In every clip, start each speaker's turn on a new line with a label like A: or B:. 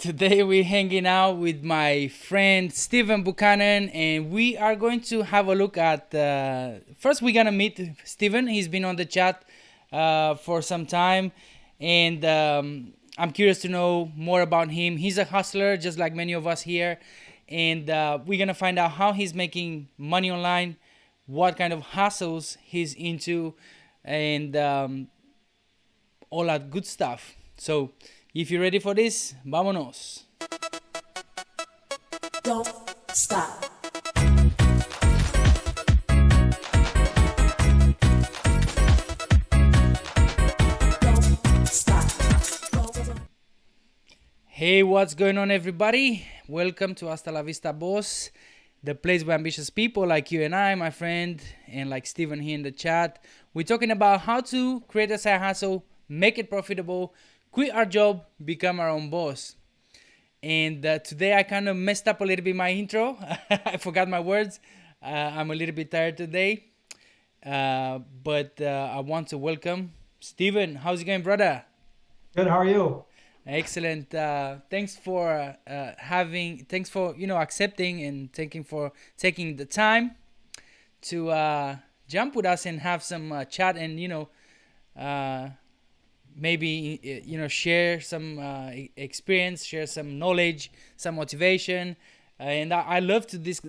A: Today we're hanging out with my friend Steven Buchanan, and we are going to have a look at. First, we're gonna meet Steven. He's been on the chat for some time, and I'm curious to know more about him. He's a hustler, just like many of us here, and we're gonna find out how he's making money online, what kind of hustles he's into, and all that good stuff. So, if you're ready for this, vámonos.
B: Don't stop. Don't stop.
A: Hey, what's going on, everybody? Welcome to Hasta la Vista, boss, the place where ambitious people like you and I, my friend, and like Steven here in the chat, we're talking about how to create a side hustle, make it profitable, quit our job, become our own boss. And today I kind of messed up a little bit my intro. I forgot my words. I'm a little bit tired today. But I want to welcome Steven. How's it going, brother?
C: Good. How are you?
A: Excellent. Thanks for accepting and taking the time to jump with us and have some chat and maybe share some experience, share some knowledge, some motivation, and I love to these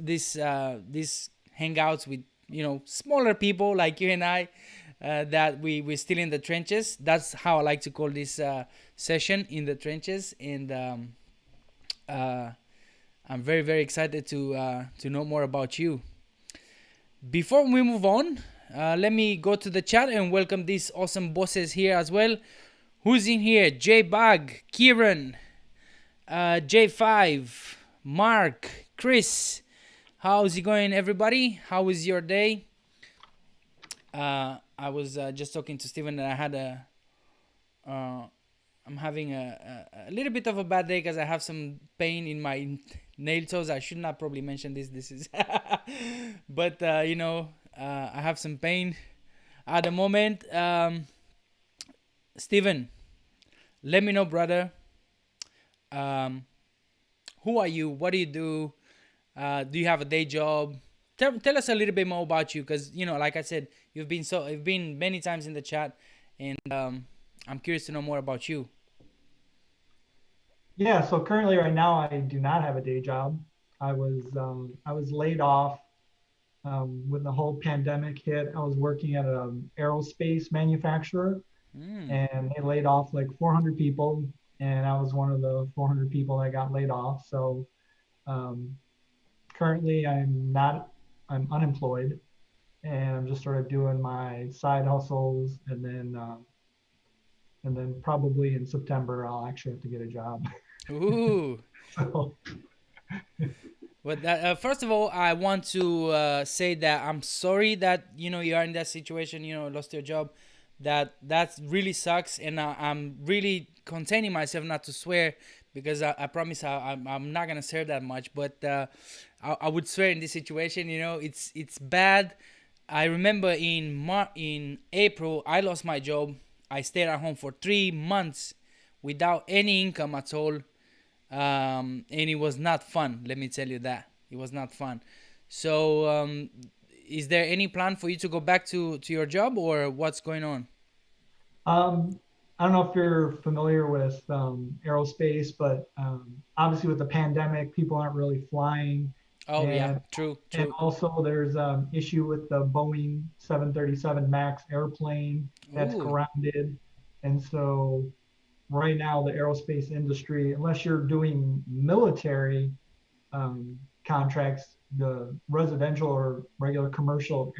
A: hangouts with smaller people like you and I, that we're still in the trenches. That's how I like to call this session, in the trenches, and I'm very, very excited to know more about you. Before we move on, let me go to the chat and welcome these awesome bosses here as well. Who's in here? J-Bag, Kieran, J5, Mark, Chris. How's it going, everybody? How was your day? I was just talking to Steven that I had I'm having a little bit of a bad day because I have some pain in my nail toes. I should not probably mention this. This is, but I have some pain at the moment. Steven, let me know, brother. Who are you? What do you do? Do you have a day job? Tell us a little bit more about you, because like I said, you've been many times in the chat, and I'm curious to know more about you.
C: Yeah. So currently, right now, I do not have a day job. I was laid off when the whole pandemic hit. I was working at an aerospace manufacturer, and they laid off like 400 people, and I was one of the 400 people that got laid off. So currently, I'm unemployed, and I'm just sort of doing my side hustles, and then probably in September I'll actually have to get a job.
A: Ooh.
C: So,
A: But first of all, I want to say that I'm sorry that you are in that situation. Lost your job. That really sucks, and I'm really containing myself not to swear, because I promise I'm not gonna swear that much. But I would swear in this situation. It's bad. I remember in April I lost my job. I stayed at home for 3 months without any income at all. And it was not fun. Let me tell you that it was not fun. So, is there any plan for you to go back to your job, or what's going on?
C: I don't know if you're familiar with aerospace, but obviously with the pandemic, people aren't really flying.
A: Oh, yeah,
C: And
A: true.
C: also there's issue with the Boeing 737 MAX airplane that's
A: Ooh.
C: grounded. And so right now the aerospace industry, unless you're doing military contracts, the residential or regular commercial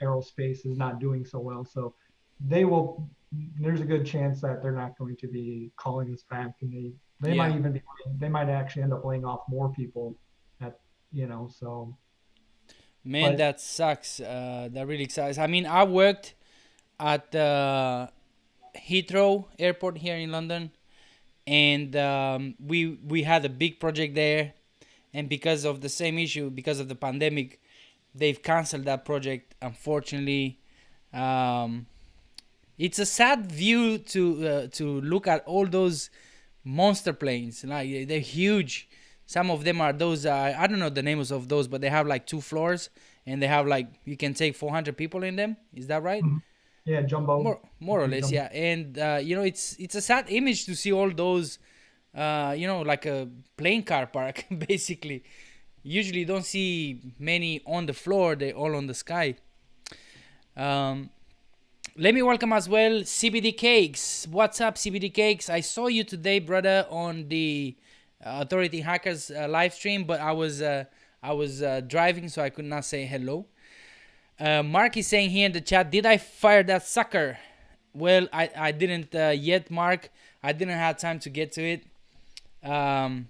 C: aerospace is not doing so well. So there's a good chance that they're not going to be calling us back, and they
A: Yeah.
C: they might actually end up laying off more people so.
A: Man,
C: But
A: that sucks. That really sucks. I mean, I worked at Heathrow Airport here in London, and we had a big project there, and because of the same issue, because of the pandemic, they've canceled that project, unfortunately. It's a sad view to look at all those monster planes. Like they're huge. Some of them are those. I don't know the names of those, but they have like 2 floors, and they have like you can take 400 people in them. Is that right?
C: Mhm. Yeah, jumbo.
A: More or
C: Big
A: less,
C: jumbo.
A: yeah. And it's a sad image to see all those, like a plane car park basically. Usually, you don't see many on the floor. They're all on the sky. Um, Let me welcome as well CBD Cakes. What's up, CBD Cakes? I saw you today, brother, on the Authority Hackers live stream, but I was driving, so I could not say hello. Mark is saying here in the chat, did I fire that sucker? Well, I didn't yet, Mark. I didn't have time to get to it. Um,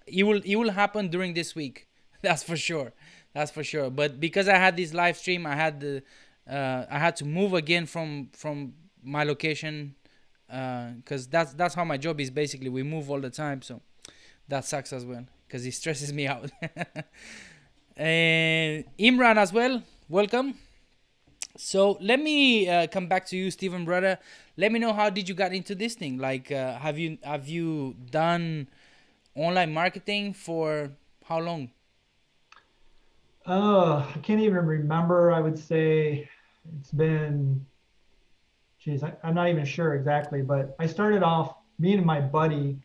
A: it will happen during this week. That's for sure. That's for sure. But because I had this live stream, I had to move again from my location, because that's how my job is. Basically, we move all the time, so that sucks as well because it stresses me out. And Imran as well, welcome. So let me come back to you, Steven, brother. Let me know, how did you get into this thing? Like, have you done online marketing for how long?
C: I can't even remember. I would say it's been, geez, I'm not even sure exactly, but I started off, me and my buddy,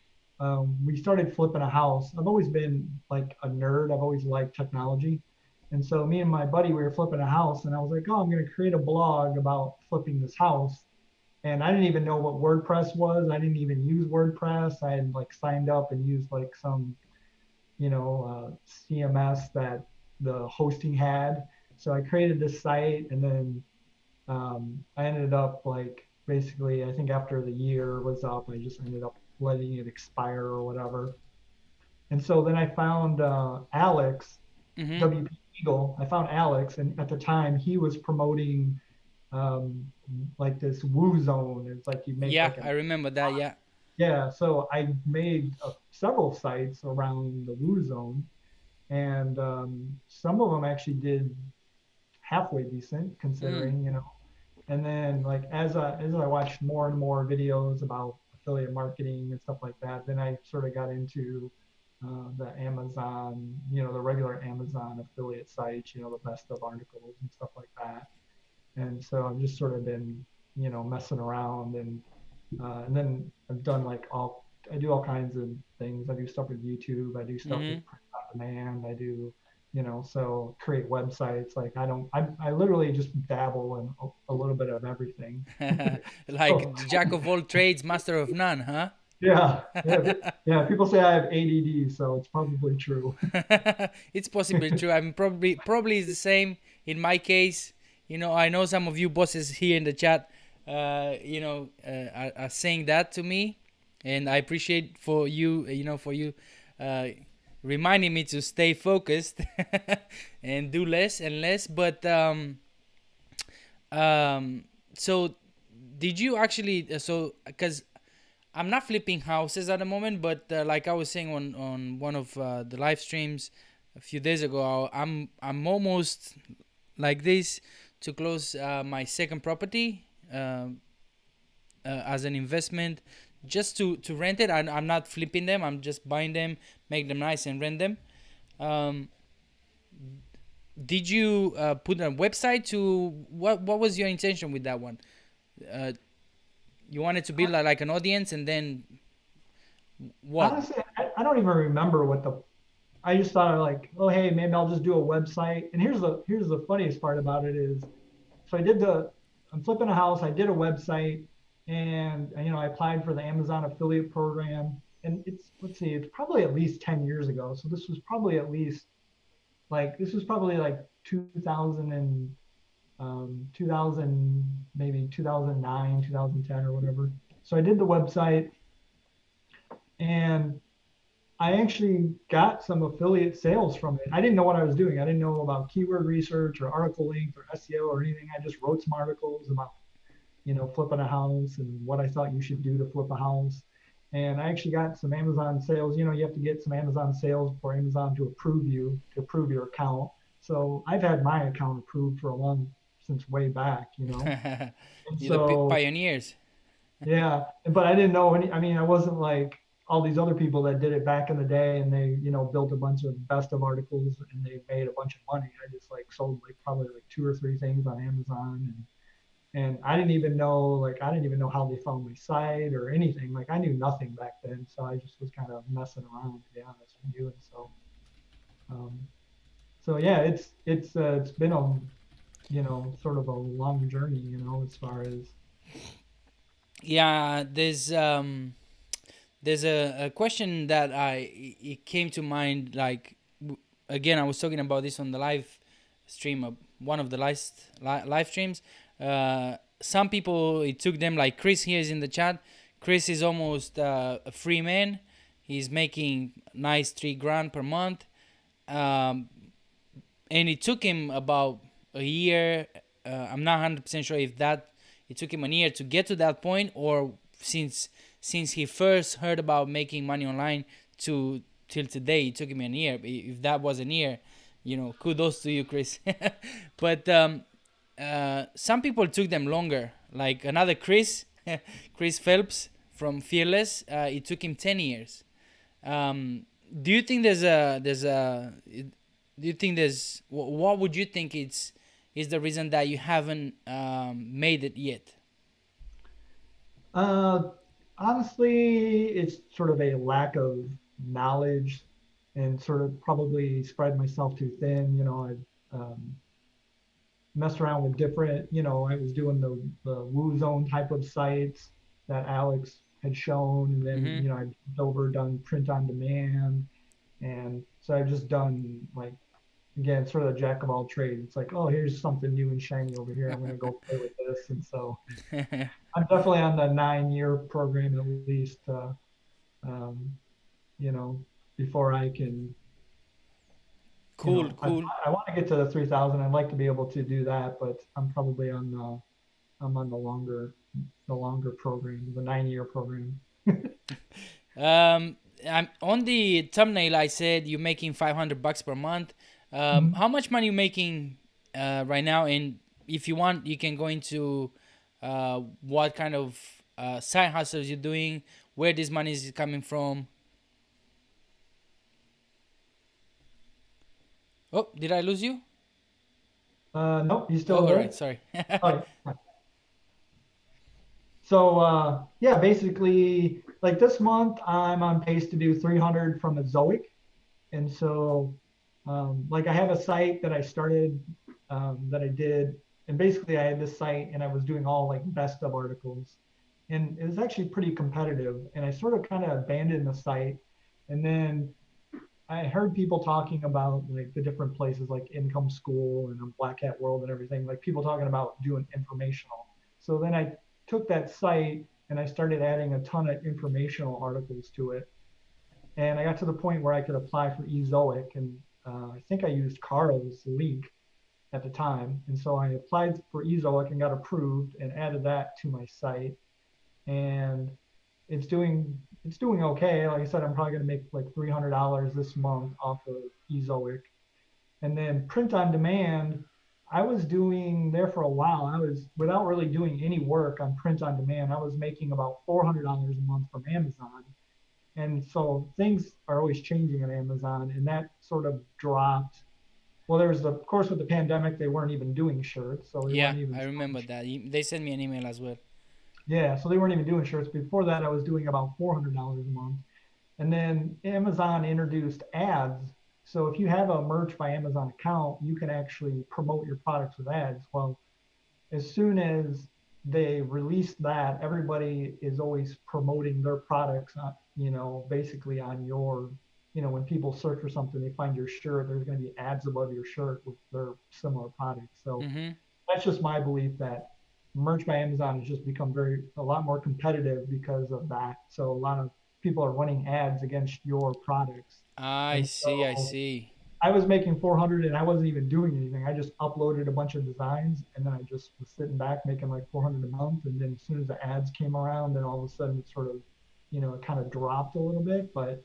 C: we started flipping a house. I've always been like a nerd. I've always liked technology. And so me and my buddy, we were flipping a house, and I was like, oh, I'm going to create a blog about flipping this house. And I didn't even know what WordPress was. I didn't even use WordPress. I had like signed up and used like some, CMS that the hosting had. So I created this site, and then I ended up like basically, I think after the year was up, I just ended up letting it expire or whatever. And so then I found Alex,
A: Mm-hmm.
C: WP Eagle. I found Alex, and at the time he was promoting um, like this Woo Zone. It's like you make
A: Yeah,
C: like
A: I
C: a,
A: remember that. Yeah.
C: yeah. So I made several sites around the Woo Zone, and some of them actually did halfway decent
A: Mm.
C: considering, And then like as I watched more and more videos about affiliate marketing and stuff like that, then I sort of got into the Amazon, the regular Amazon affiliate sites, the best of articles and stuff like that. And so I've just sort of been, messing around, and then I've done I do all kinds of things. I do stuff with YouTube. I do stuff
A: Mm-hmm.
C: with print on demand. I do, so create websites. Like I literally just dabble in a little bit of everything.
A: Like
C: So
A: jack of all trades, master of none, huh?
C: yeah, yeah, yeah. People say I have ADD, so it's probably true.
A: It's possibly true. I mean, probably it's the same in my case. I know some of you bosses here in the chat, are saying that to me, and I appreciate for you, uh, reminding me to stay focused and do less and less. But so did you actually? So because I'm not flipping houses at the moment, but like I was saying on one of the live streams a few days ago, I'm almost like this to close my second property as an investment, just to rent it. I'm not flipping them. I'm just buying them, make them nice, and rent them. Um, did you put a website to what was your intention with that one? Uh, you wanted to build like an audience, and then what?
C: Honestly, I don't even remember what the. I just thought of like, oh hey, maybe I'll just do a website. And here's the funniest part about it is, so I'm flipping a house. I did a website, and I applied for the Amazon affiliate program. And let's see, it's probably at least 10 years ago. So this was probably like 2000 and 2000, maybe 2009, 2010 or whatever. So I did the website, and I actually got some affiliate sales from it. I didn't know what I was doing. I didn't know about keyword research or article length or SEO or anything. I just wrote some articles about, flipping a house and what I thought you should do to flip a house. And I actually got some Amazon sales. You have to get some Amazon sales for Amazon to approve your account. So I've had my account approved since way back. And
A: You're the
C: so
A: pioneers.
C: Yeah, but I didn't know any. I mean, I wasn't like all these other people that did it back in the day, and they, built a bunch of best of articles and they made a bunch of money. I just like sold like probably like two or three things on Amazon, and I didn't even know how they found my site or anything. Like I knew nothing back then, so I just was kind of messing around, to be honest with you. And um, so yeah, it's been a sort of a long journey, as far as.
A: Yeah, there's a question that it came to mind. Like again, I was talking about this on the live stream, one of the live streams. Some people, it took them, like Chris here is in the chat. Chris is almost a free man. He's making nice 3 grand per month, um, and it took him about a year. I'm not 100% sure if that it took him a year to get to that point, or since he first heard about making money online to till today, it took him a year. If that was a year, kudos to you, Chris. But some people took them longer. Like another Chris, Chris Phelps from Fearless, it took him 10 years. Um, do you think do you think what would you think is the reason that you haven't made it yet?
C: Uh, Honestly, it's sort of a lack of knowledge and sort of probably spread myself too thin. I messed around with different, I was doing the Woo Zone type of sites that Alex had shown. And then,
A: Mm-hmm.
C: I done print on demand. And so I've just done like, again, sort of a jack of all trades. It's like, oh, here's something new and shiny over here. I'm going to go play with this. And so I'm definitely on the 9-year program at least, um, you know, before I can,
A: Cool,
C: I,
A: cool.
C: I want to get to the 3,000. I'd like to be able to do that, but I'm on the longer program, the 9-year program.
A: Um, I'm on the thumbnail. I said you're making $500 per month.
C: Mhm.
A: How much money you making right now? And if you want, you can go into what kind of side hustles you're doing, where this money is coming from. Oh, did I lose you?
C: Nope, you
A: Oh,
C: still
A: all right.
C: there?
A: Sorry.
C: Oh, yeah. So yeah, basically, like this month, I'm on pace to do 300 from a Zoic. And so, like I have a site that I started, that I did, and basically I had this site and I was doing all like best of articles, and it was actually pretty competitive. And I sort of kind of abandoned the site, and then I heard people talking about like the different places like Income School and Black Hat World and everything, like people talking about doing informational. So then I took that site and I started adding a ton of informational articles to it, and I got to the point where I could apply for eZoic, and I think I used Carl's link at the time, and so I applied for eZoic and got approved and added that to my site, and it's doing okay. Like I said, I'm probably going to make like $300 this month off of eZoic, and then print on demand. I was doing there for a while. I was without really doing any work on print on demand. I was making about $400 a month from Amazon, and so things are always changing at Amazon, and that sort of dropped. Well, there's of course with the pandemic, they weren't even doing shirts, so they
A: Yeah,
C: weren't even
A: I
C: selling
A: remember
C: shirts.
A: that. They sent me an email as well.
C: Yeah, so they weren't even doing shirts. Before that, I was doing about $400 a month. And then Amazon introduced ads. So if you have a Merch by Amazon account, you can actually promote your products with ads. Well, as soon as they released that, everybody is always promoting their products, basically on your, when people search for something, they find your shirt, there's going to be ads above your shirt with their similar products. So
A: Mm-hmm.
C: that's just my belief that Merch by Amazon has just become a lot more competitive because of that. So a lot of people are running ads against your products.
A: I
C: And
A: see. I
C: so
A: see.
C: I was making 400 and I wasn't even doing anything. I just uploaded a bunch of designs and then I just was sitting back making like 400 a month. And then as soon as the ads came around, then all of a sudden it sort of, it kind of dropped a little bit. But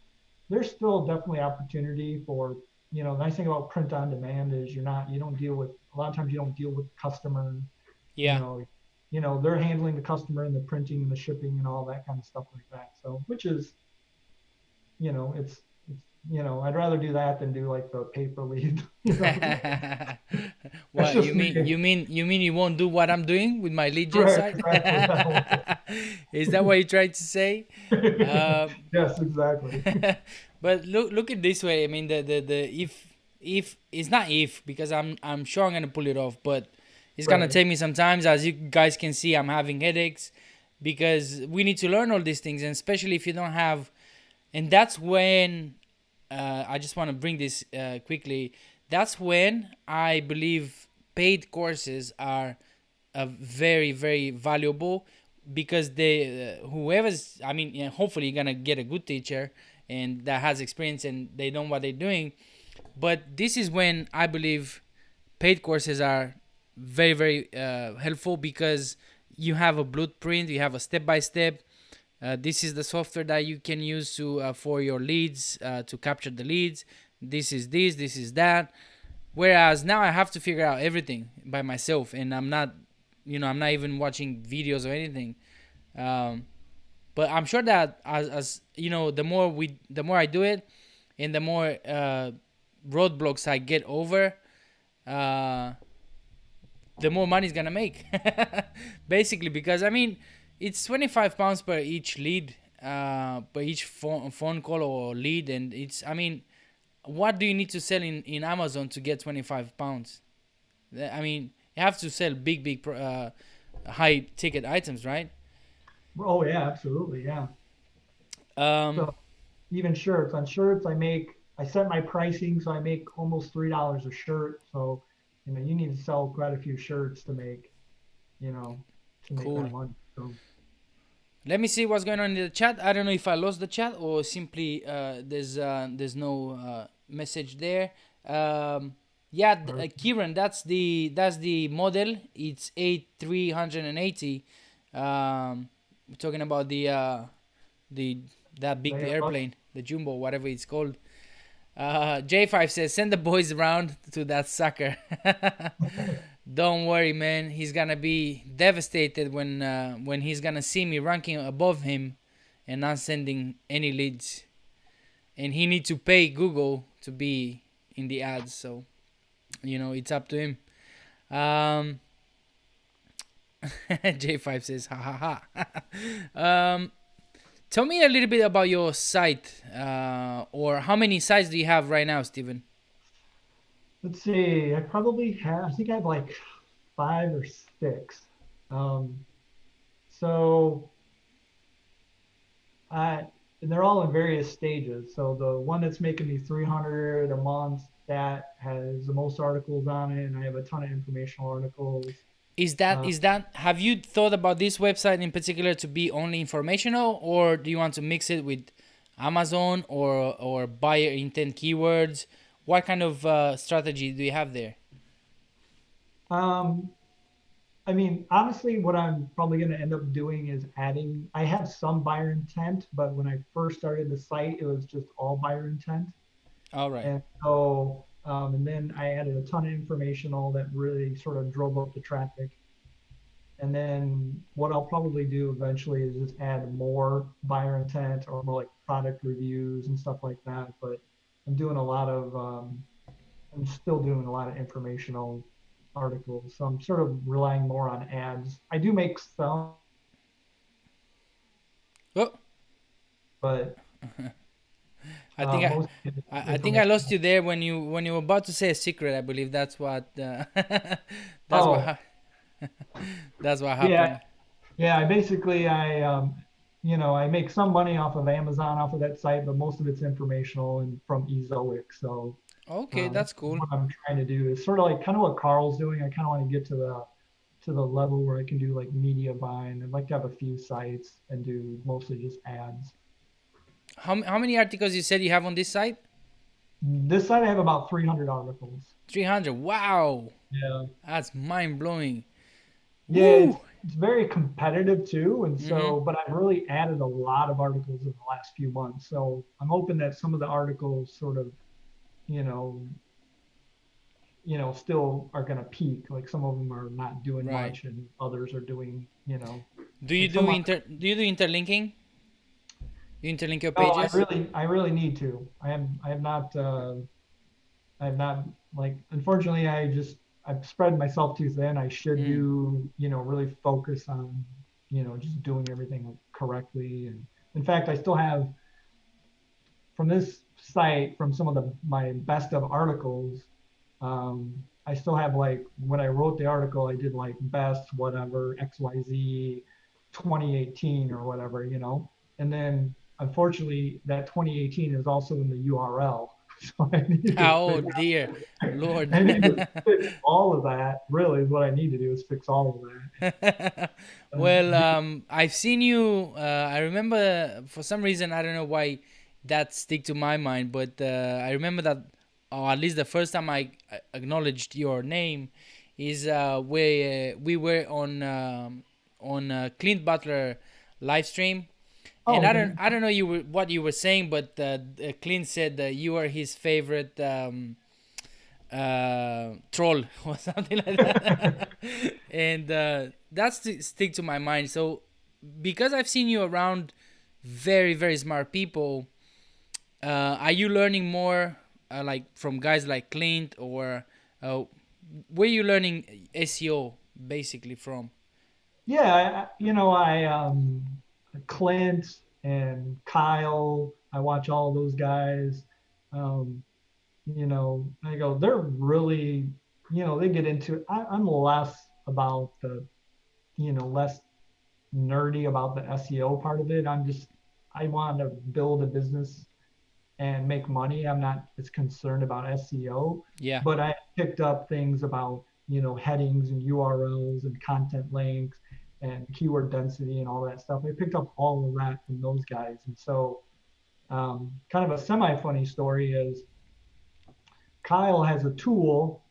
C: there's still definitely opportunity for, the nice thing about print on demand is you don't deal with, a lot of times you don't deal with customer, you
A: Yeah.
C: know, they're handling the customer and the printing and the shipping and all that kind of stuff like that. So, which is, it's, I'd rather do that than do like the paper lead. That's
A: What you
C: just
A: mean?
C: me.
A: You wouldn't do what I'm doing with my lead gen
C: Correct,
A: site?
C: exactly. I won't do
A: Is that what you're trying to say?
C: it.
A: Um,
C: Yes, exactly.
A: but look at this way. I mean, the if it's not if, because I'm sure I'm gonna pull it off, but it's gonna
C: Right.
A: take me some time. As you guys can see, I'm having headaches because we need to learn all these things, and especially if you don't have. And that's when I just want to bring this quickly. That's when I believe paid courses are very very valuable, because they whoever's, I mean, hopefully you're gonna get a good teacher and that has experience and they know what they're doing. But this is when I believe paid courses are very very helpful, because you have a blueprint, you have a step by step. This is the software that you can use to for your leads, to capture the leads. This is that. Whereas now I have to figure out everything by myself, and I'm not even watching videos or anything. Um, but I'm sure that as the more I do it, and the more roadblocks I get over, uh, the more money's gonna make. Basically, because I mean, it's £25 per each lead, per each phone call or lead, and it's, I mean, what do you need to sell in Amazon to get £25? I mean, you have to sell big high ticket items, right?
C: Oh yeah, absolutely. Yeah.
A: Um,
C: So even shirts, on shirts, I set my pricing so I make almost $3 a shirt. So, you need to sell quite a few shirts you know, to make
A: cool.
C: that money. So,
A: Let me see what's going on in the chat. I don't know if I lost the chat or simply there's no message there. Yeah,
C: or,
A: Kieran, that's the model. It's A380. We're talking about the that big
C: they are,
A: airplane, the jumbo, whatever it's called. J5 says, send the boys around to that sucker. Don't worry, man. He's gonna be devastated when he's gonna see me ranking above him and not sending any leads. And he needs to pay Google to be in the ads. So, it's up to him. Um, J5 says, ha ha ha. Tell me a little bit about your site, or how many sites do you have right now, Steven?
C: let's see, I think I have like 5 or 6. Um, so I, and they're all in various stages. So the one that's making me 300 a month, that has the most articles on it, and I have a ton of informational articles.
A: Is that
C: Uh,
A: is that have you thought about this website in particular to be only informational, or do you want to mix it with Amazon or buyer intent keywords? What kind of strategy do you have there?
C: um, I mean, honestly, what I'm probably going to end up doing is I have some buyer intent, but when I first started the site, it was just all buyer intent.
A: All right.
C: And so, and then I added a ton of informational that really sort of drove up the traffic. And then what I'll probably do eventually is just add more buyer intent or more like product reviews and stuff like that. But I'm doing a lot of, I'm still doing a lot of informational articles. So I'm sort of relying more on ads. I do make some,
A: Oh,
C: but
A: I think I,
C: most
A: I think I lost
C: information.
A: you there when you were about to say a secret. I believe that's what that's what
C: Oh,
A: ha- that's what
C: yeah.
A: happened.
C: Yeah. I make some money off of Amazon off of that site, but most of it's informational and from Ezoic. So
A: Okay, that's cool.
C: what I'm trying to do is sort of like kind of what Carl's doing. I kind of want to get to the level where I can do like media buying. I'd like to have a few sites and do mostly just ads.
A: How many articles you said you have on this site?
C: This site I have about 300 articles.
A: 300. Wow,
C: Yeah.
A: that's mind blowing.
C: Yeah, it's
A: Woo.
C: it's very competitive too, and
A: Mhm.
C: so but I've really added a lot of articles in the last few months. So I'm hoping that some of the articles sort of, you know, still are going to peak. Like some of them are not doing
A: Right.
C: much and others are doing,
A: Do you
C: like
A: do
C: some are,
A: interlinking? You interlink your
C: no,
A: pages?
C: I really need to. I have not, I have not like, unfortunately, I've spread myself too thin. I should
A: Mm.
C: do, really focus on, just doing everything correctly. And in fact, I still have from this site, from some of my best of articles, I still have like when I wrote the article, I did like best whatever XYZ 2018 or whatever, and then unfortunately that 2018 is also in the URL, so
A: Oh dear, Lord.
C: I need to fix all of that. Really, is what I need to do is fix all of that.
A: Well,
C: Be-
A: I've seen you. I remember for some reason I don't know why that stick to my mind, but I remember that, or at least the first time I acknowledged your name, is where we were on Clint Butler live stream, and
C: oh, okay.
A: I don't know what you were saying, but Clint said that you are his favorite troll or something like that, and that's stick to my mind. So because I've seen you around very very smart people, are you learning more like from guys like Clint, or where you learning SEO basically from?
C: Yeah, Clint and Kyle, I watch all those guys. Um, I go, they're really, they get into it. I'm less about less nerdy about the SEO part of it. I want to build a business and make money. I'm not as concerned about SEO,
A: Yeah.
C: but I picked up things about, headings and URLs and content links and keyword density and all that stuff. I picked up all of that from those guys. And so, kind of a semi funny story is Kyle has a tool,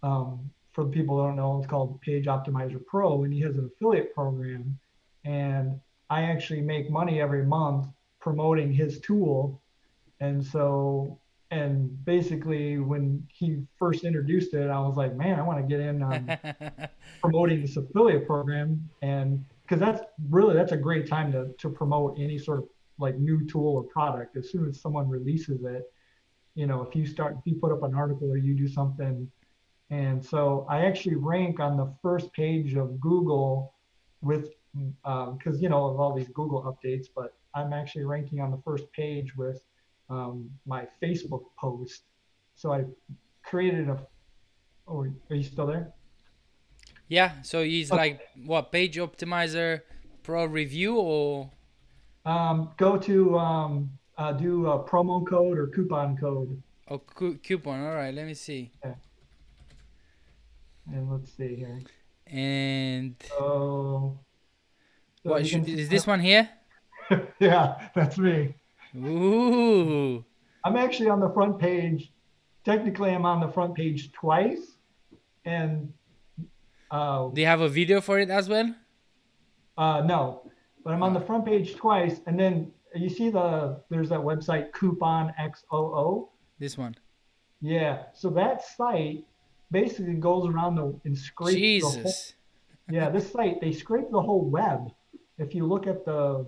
C: for the people who don't know, it's called Page Optimizer Pro, and he has an affiliate program. And I actually make money every month promoting his tool. And so, and basically, when he first introduced it, I was like, man, I want to get in on promoting this affiliate program. And because that's a great time to promote any sort of like new tool or product. As soon as someone releases it, if you put up an article or you do something. And so I actually rank on the first page of Google with, because, of all these Google updates, but I'm actually ranking on the first page with my Facebook post. So I created a, oh, are you still there?
A: Yeah. So he's
C: Okay.
A: like what, Page Optimizer Pro review, or
C: Go to do a promo code or coupon code.
A: coupon? All right. Let me see.
C: Yeah. And let's see here.
A: And
C: So, so
A: what
C: you can see,
A: is this one here?
C: yeah, that's me.
A: Ooh.
C: I'm actually on the front page. Technically, I'm on the front page twice, and uh,
A: Do you have a video for it as well?
C: no, but I'm on the
A: Uh,
C: front page twice, and then you see there's that website Coupon XOO.
A: this one.
C: Yeah, so that site basically goes around and scrapes the whole.
A: Jesus.
C: Yeah, this site they scrape the whole web. If you look at the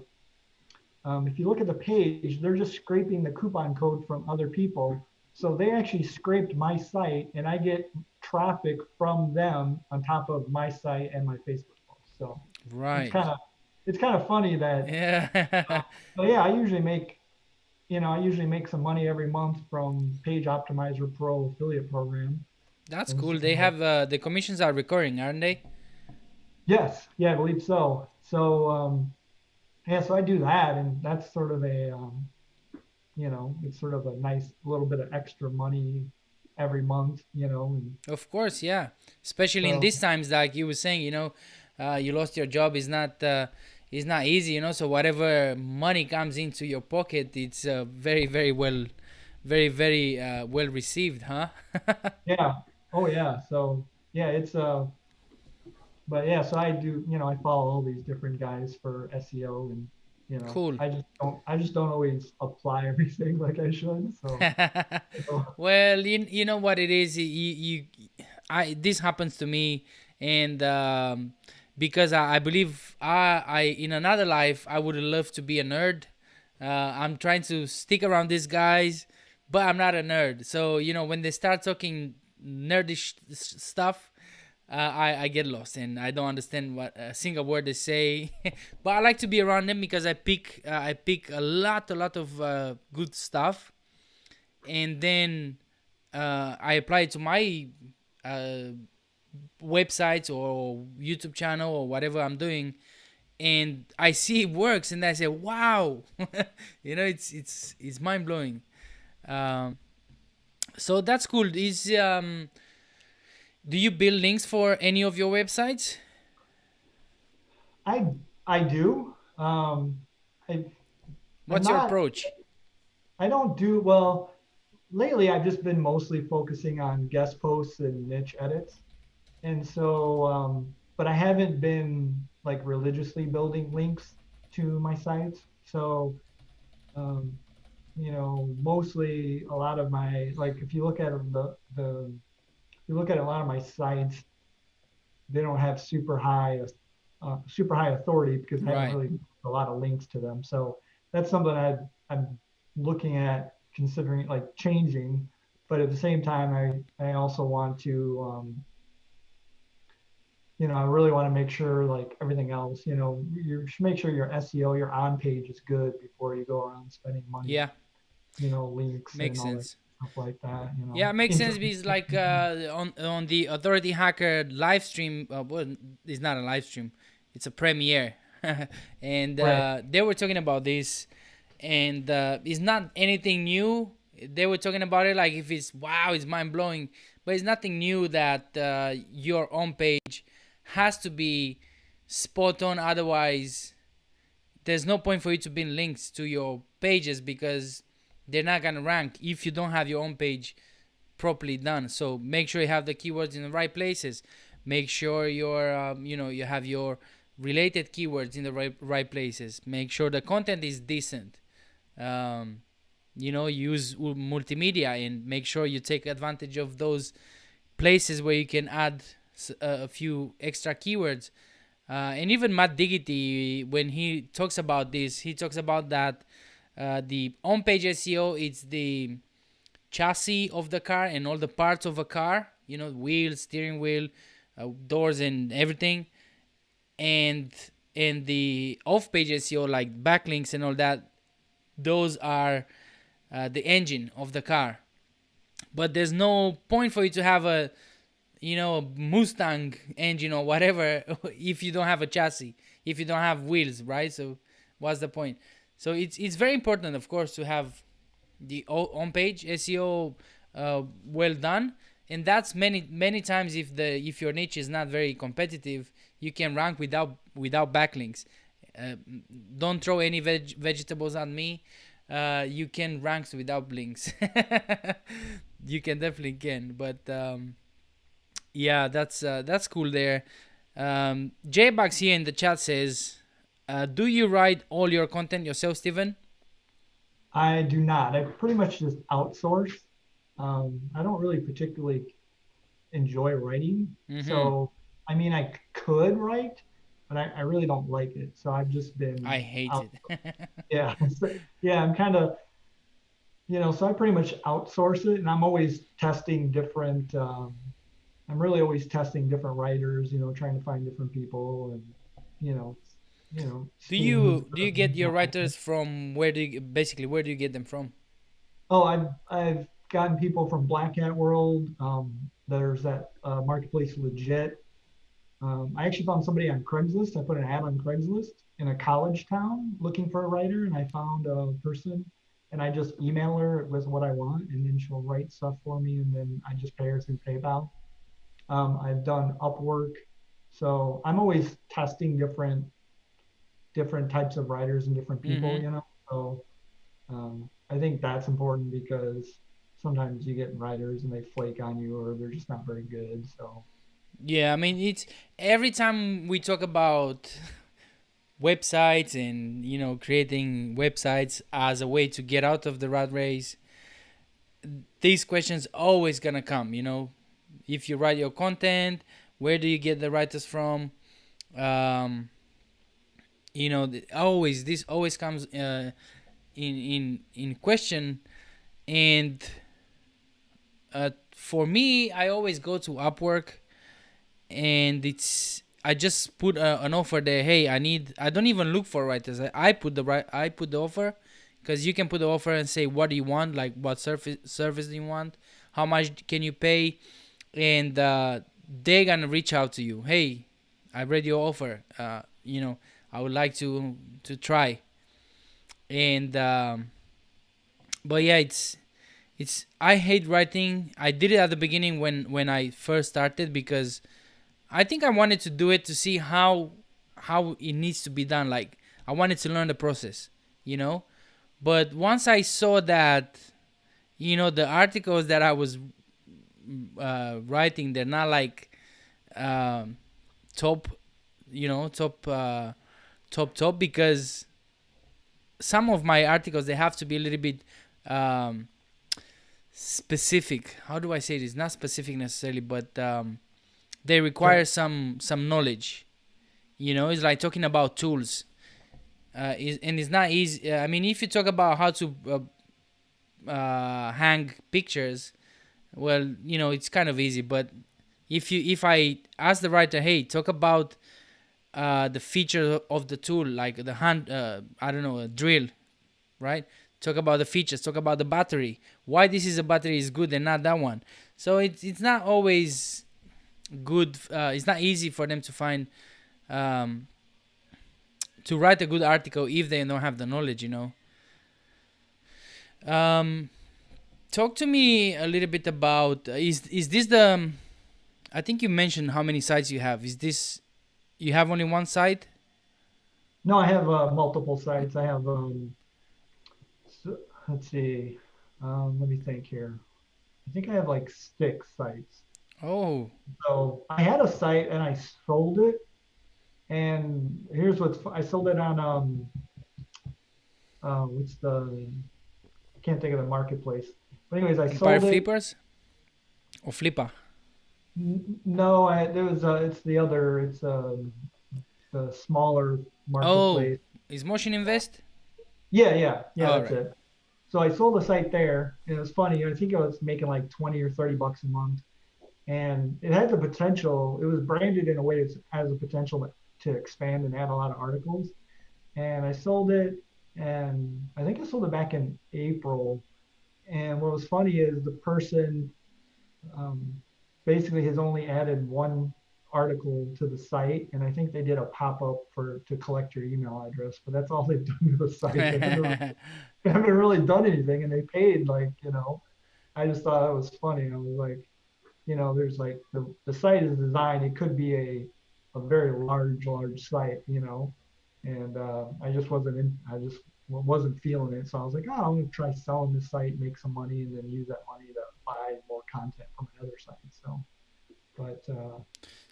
C: page, they're just scraping the coupon code from other people. So they actually scraped my site, and I get traffic from them on top of my site and my Facebook post. So it's
A: Right.
C: kind of it's kind of funny that.
A: Yeah.
C: But yeah, I usually make some money every month from Page Optimizer Pro affiliate program.
A: That's
C: And
A: cool. They
C: so
A: have the commissions are recurring, aren't they?
C: yes, yeah, I believe so. So yeah, so I do that, and that's sort of it's sort of a nice little bit of extra money every month, and
A: Of course, yeah. Especially in
C: so
A: these times, like you were saying, you lost your job is not easy, So whatever money comes into your pocket, it's very very well, very very well received, huh?
C: yeah, oh yeah, so yeah, it's but yeah, so I do, I follow all these different guys for SEO, and
A: Cool.
C: I just don't always apply everything like I should. So, you know,
A: Well, you know what it is. I this happens to me, and because I believe I in another life I would love to be a nerd. I'm trying to stick around these guys, but I'm not a nerd. So when they start talking nerdish stuff, I get lost and I don't understand what a single word they say. But I like to be around them because I pick a lot of good stuff, and then I apply it to my uh, websites or YouTube channel or whatever I'm doing, and I see it works, and I say, "Wow!" It's mind blowing. So that's cool. Do you build links for any of your websites?
C: I I do. I I'm
A: What's your
C: not.
A: approach?
C: I don't do well. Lately, I've just been mostly focusing on guest posts and niche edits. And so, but I haven't been like religiously building links to my sites. So, um, mostly a lot of my, like, if you look at if you look at a lot of my sites, they don't have super high authority because I haven't
A: Right.
C: really a lot of links to them. So that's something I'm looking at considering like changing. But at the same time, I also want to, I really want to make sure like everything else, you should make sure your SEO, your on page is good before you go around spending money
A: Yeah,
C: on, links and
A: makes
C: all that
A: sense.
C: stuff like that,
A: Yeah, it makes sense because like on the Authority Hacker live stream, well, it's not a live stream, it's a premiere, and
C: Right.
A: they were talking about this, and it's not anything new. They were talking about it like if it's wow, it's mind blowing, but it's nothing new that your own page has to be spot on. Otherwise, there's no point for you to be links to your pages because they're not gonna rank if you don't have your own page properly done. So make sure you have the keywords in the right places. Make sure you have your related keywords in the right places. Make sure the content is decent. Um, use multimedia and make sure you take advantage of those places where you can add a few extra keywords. And even Matt Diggity, when he talks about this, he talks about that the on-page SEO is the chassis of the car and all the parts of a car, wheels, steering wheel, doors, and everything. And the off-page SEO, like backlinks and all that, those are the engine of the car. But there's no point for you to have a Mustang engine or whatever if you don't have a chassis, if you don't have wheels, right? So what's the point? So it's very important, of course, to have the on-page SEO well done, and that's many times if your niche is not very competitive, you can rank without backlinks. Uh, don't throw any vegetables at me. You can rank without links. You can definitely can, but yeah, that's cool there. J-Bucks here in the chat says, "Do you write all your content yourself, Steven?"
C: I do not. I pretty much just outsource. I don't really particularly enjoy writing.
A: Mm-hmm.
C: So, I mean, I could write, but I really don't like it. So I've just been
A: I hate
C: out.
A: it.
C: Yeah. Yeah. I'm kind of, so I pretty much outsource it, and I'm always testing different, I'm really always testing different writers, trying to find different people and, you know,
A: do
C: seeing who's
A: you do
C: good
A: you get your
C: and
A: writers from where do you get them from?
C: Oh, I've gotten people from Black Hat World. There's that Marketplace Legit. I actually found somebody on Craigslist. I put an ad on Craigslist in a college town looking for a writer, and I found a person, and I just email her with what I want, and then she'll write stuff for me, and then I just pay her through PayPal. I've done Upwork, so I'm always testing different types of writers and different people,
A: Mm-hmm.
C: So I think that's important because sometimes you get writers and they flake on you or they're just not very good. So
A: Yeah, I mean it's every time we talk about websites and creating websites as a way to get out of the rat race, these questions always gonna come. If you write your content, where do you get the writers from? um, always this always comes in question. And for me, I always go to Upwork, and I just put an offer there. Hey, I don't even look for writers. I put the offer, because you can put the offer and say what do you want, like what service do you want, how much can you pay, and they're gonna reach out to you. Hey, I read your offer. I would like to try. And but yeah, it's I hate writing. I did it at the beginning when I first started, because I think I wanted to do it to see how it needs to be done. Like, I wanted to learn the process, But once I saw that, the articles that I was writing, they're not like top, top, because some of my articles, they have to be a little bit specific. How do I say this? Not specific necessarily, but they require some knowledge. It's like talking about tools, and it's not easy. I mean, if you talk about how to hang pictures, well, it's kind of easy. But if I ask the writer, hey, talk about the feature of the tool, like the hand, I don't know, a drill, right? Talk about the features, talk about the battery, why this is a battery is good and not that one. So it's not always good. It's not easy for them to find, to write a good article if they don't have the knowledge. Talk to me a little bit about, is this the, I think you mentioned how many sites you have. Is this, you have only one site?
C: No, I have multiple sites. I have, let's see, let me think here. I think I have like 6 sites.
A: Oh,
C: So I had a site and I sold it. And here's I sold it on, what's I can't think of the marketplace. But anyways, I
A: Empire
C: sold it.
A: Flippers or Flipper?
C: No, it's the other, it's the smaller
A: Oh,
C: marketplace.
A: is Motion Invest?
C: Yeah,
A: All
C: that's
A: right.
C: it. So I sold the site there, and it was funny. I think I was making like 20 or 30 bucks a month, and it had the potential. It was branded in a way that has the potential to expand and add a lot of articles. And I sold it, and I think I sold it back in April. And what was funny is the person um, basically has only added one article to the site, and I think they did a pop-up to collect your email address, but that's all they've done to the site. They haven't really done anything, and they paid I just thought it was funny. I was like, there's like the site is designed, it could be a very large site, and I just wasn't feeling it. So I was like, oh, I'm gonna try selling this site, make some money, and then use that money to buy more content from my other site. So, but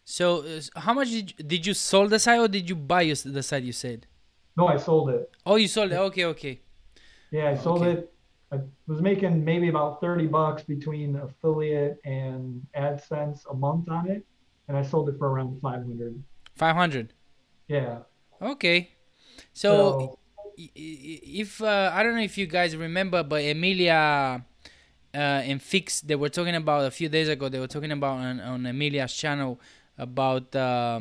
A: So, how much did you sold the site, or did you buy the site? You said.
C: no, I sold it.
A: Oh, you sold it. Okay.
C: Yeah, I sold
A: Okay.
C: it. I was making maybe about 30 bucks between affiliate and AdSense a month on it, and I sold it for around 500.
A: 500.
C: Yeah.
A: Okay. So,
C: So
A: if I don't know if you guys remember, but Emilia and Fix, they were talking about a few days ago. They were talking about on Emilia's channel about how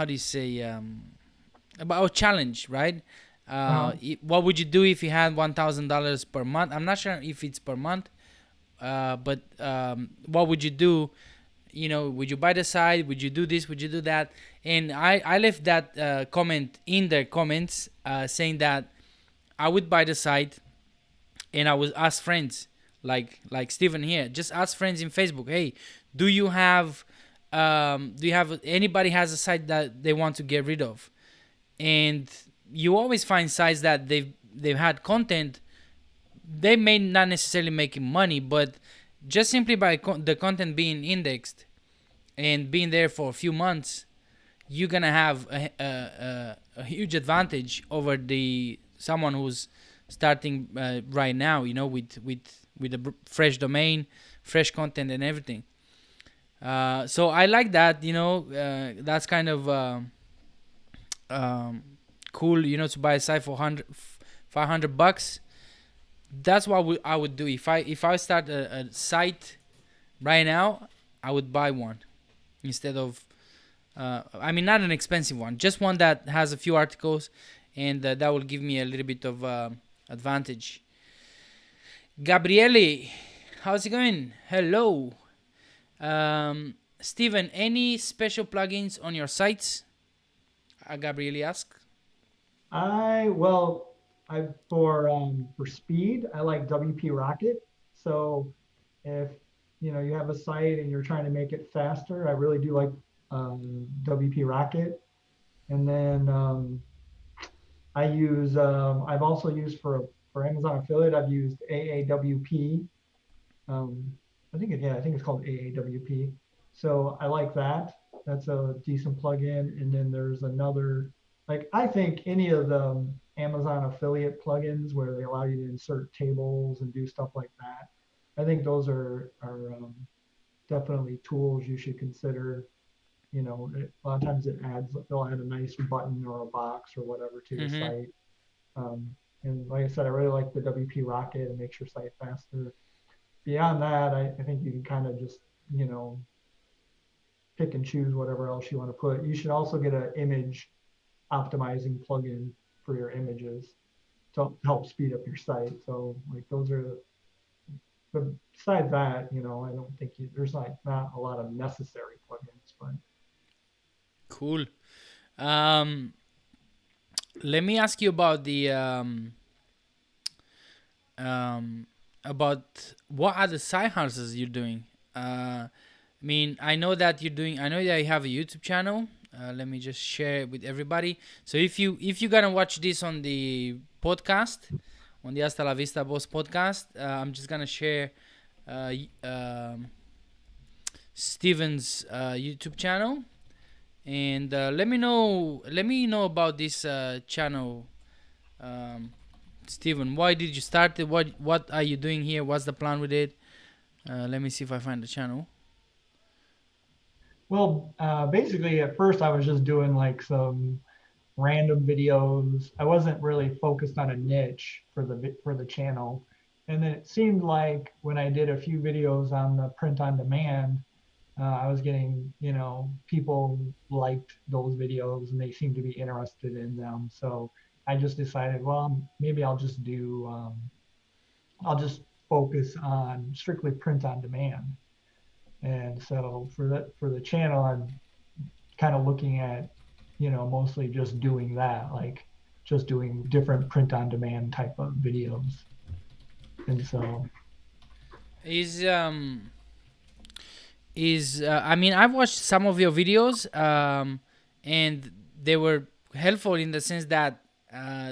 A: do you say, about a challenge, right?
C: uh,
A: What would you do if you had $1,000 per month? I'm not sure if it's per month, but what would you do? Would you buy the site? Would you do this? Would you do that? And I left that comment in their comments, saying that I would buy the site, and I would ask friends like Steven here. Just ask friends in Facebook. Hey, do you have anybody has a site that they want to get rid of? And you always find sites that they've had content. They may not necessarily making money, but just simply by the content being indexed and being there for a few months, you're gonna have a huge advantage over the someone who's starting right now, with a fresh domain, fresh content and everything. So I like that, that's kind of um, cool, to buy a site for 500 bucks. That's what I would do if I start a site right now. I would buy one instead of I mean, not an expensive one, just one that has a few articles, and that will give me a little bit of advantage. Gabriele, how's it going? Hello. Steven, any special plugins on your sites? Gabriele asked.
C: I for speed, I like WP Rocket. So if you have a site and you're trying to make it faster, I really do like WP Rocket. And then I've also used for Amazon affiliate, I've used AAWP. I think it's called AAWP. So I like that. That's a decent plugin. And then there's another, like, I think any of the Amazon affiliate plugins where they allow you to insert tables and do stuff like that, I think those are definitely tools you should consider. A lot of times they'll add a nice button or a box or whatever to your site. And like I said, I really like the WP Rocket. It makes your site faster. Beyond that, I think you can kind of just, pick and choose whatever else you want to put. You should also get an image optimizing plugin for your images to help speed up your site. So like those are, but besides that, I don't think there's not a lot of necessary plugins, but.
A: Cool. Let me ask you about the about what other side hustles you're doing. I mean, I know that you have a YouTube channel. Let me just share it with everybody. So if you're gonna watch this on the podcast, on the Hasta la Vista Boss podcast, I'm just gonna share Steven's YouTube channel, and let me know about this channel. Steven, why did you start it? What are you doing here? What's the plan with it? Let me see if I find the channel.
C: Well, basically at first I was just doing like some random videos. I wasn't really focused on a niche for the channel. And then it seemed like when I did a few videos on the print on demand, I was getting, people liked those videos and they seemed to be interested in them. So I just decided, well, maybe I'll just focus on strictly print on demand. And so for the channel, I'm kind of looking at, mostly just doing that, like just doing different print on demand type of videos. And so
A: I mean, I've watched some of your videos, and they were helpful in the sense that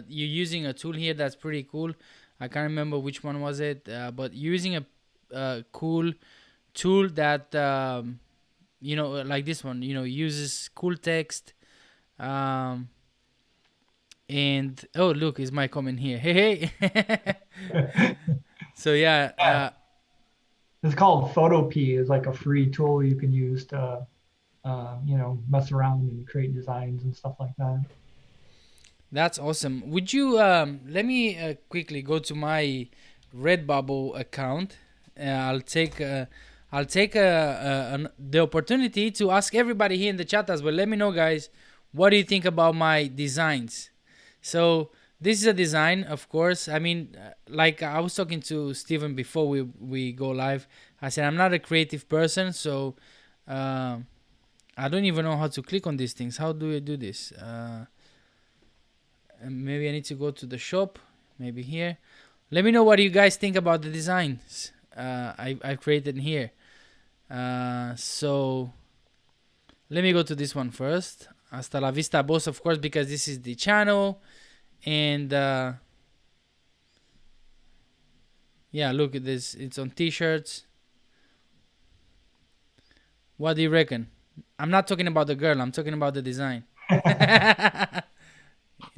A: you're using a tool here that's pretty cool. I can't remember which one was it, but using a cool tool that like this one, uses cool text, and oh, look, is my comment here. Hey. So yeah,
C: it's called Photopea. It's like a free tool you can use to mess around and create designs and stuff like that.
A: That's awesome. Would you let me quickly go to my Redbubble account. I'll take the opportunity to ask everybody here in the chat as well. Let me know, guys, what do you think about my designs? So this is a design, of course. I mean, like I was talking to Steven before we go live. I said I'm not a creative person, so I don't even know how to click on these things. How do I do this? Maybe I need to go to the shop. Maybe here. Let me know what you guys think about the designs I created here. So let me go to this one first. Hasta la vista, boss, of course, because this is the channel. And yeah, look at this. It's on t-shirts. What do you reckon? I'm not talking about the girl. I'm talking about the design.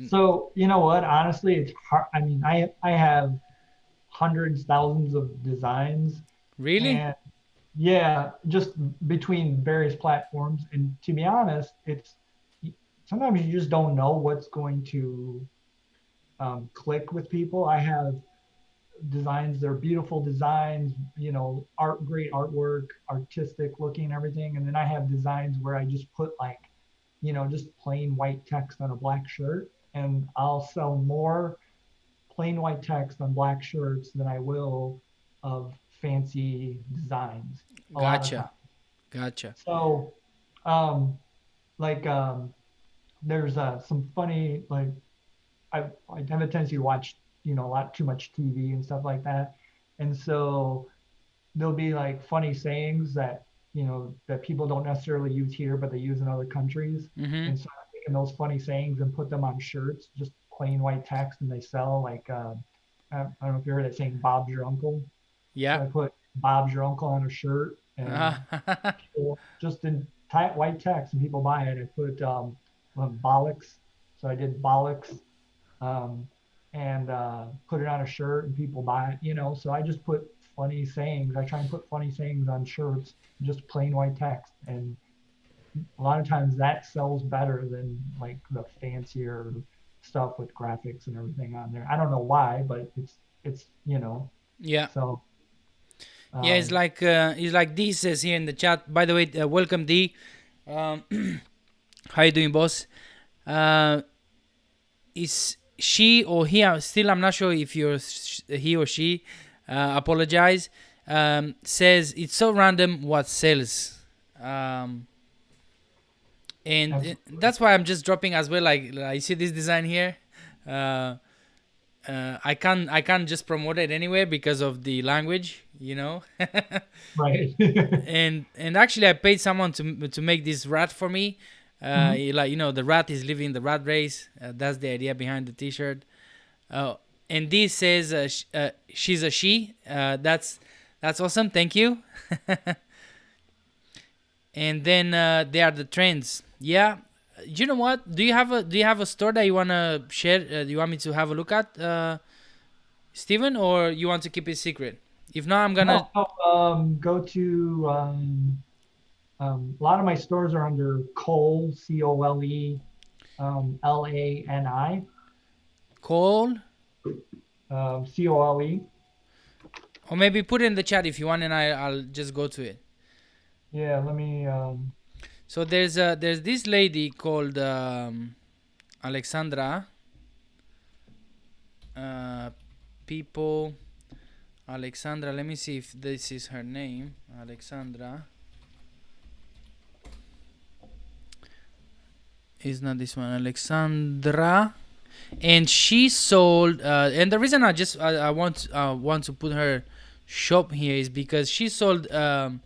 C: So you know what? Honestly, it's hard. I mean, I have hundreds, thousands of designs,
A: Really?
C: and yeah, just between various platforms. And to be honest, it's sometimes you just don't know what's going to click with people. I have designs, they're beautiful designs, great artwork, artistic looking, everything. And then I have designs where I just put like, just plain white text on a black shirt, and I'll sell more plain white text on black shirts than I will of fancy designs a lot of
A: Gotcha.
C: times.
A: Gotcha.
C: So, um, like, there's some funny, like, I have a tendency to watch, a lot too much TV and stuff like that. And so there'll be like funny sayings that, that people don't necessarily use here, but they use in other countries.
A: Mm-hmm.
C: And so I'm taking those funny sayings and put them on shirts, just plain white text, and they sell like, I don't know if you heard that saying, Bob's your uncle. So
A: Yeah.
C: I put Bob's your uncle on a shirt, and people just in white text, and people buy it. I put bollocks. So I did bollocks, um, and put it on a shirt, and people buy it. So I just put funny sayings. I try and put funny sayings on shirts, just plain white text, and a lot of times that sells better than like the fancier stuff with graphics and everything on there. I don't know why, but it's.
A: Yeah.
C: So
A: Yeah,
C: um,
A: it's like D says here in the chat. By the way, welcome D. Um, how you doing, boss? Uh, is she or he? Still, I'm not sure if you're he or she. Apologize. Says it's so random what sells. Um, and that's why I'm just dropping as well. Like I see this design here. Uh, I can't just promote it anywhere because of the language,
C: right.
A: and actually I paid someone to make this rat for me.
C: Mhm.
A: The rat is living the rat race. That's the idea behind the T-shirt. And this says she's a she. That's awesome. Thank you. And then there are the trends. Yeah. You know what? Do you have a store that you wanna share? Do you want me to have a look at, Steven, or you want to keep it secret? If not, I'm gonna.
C: No, no, go to a lot of my stores are under Cole, Cole, Lani,
A: Call,
C: Cole.
A: or maybe put it in the chat if you want, and I'll just go to it.
C: Yeah, let me.
A: So there's this lady called Alexandra. People, Alexandra. Let me see if this is her name. Alexandra. Is not this one. Alexandra. And she sold. And the reason I want to put her shop here is because she sold a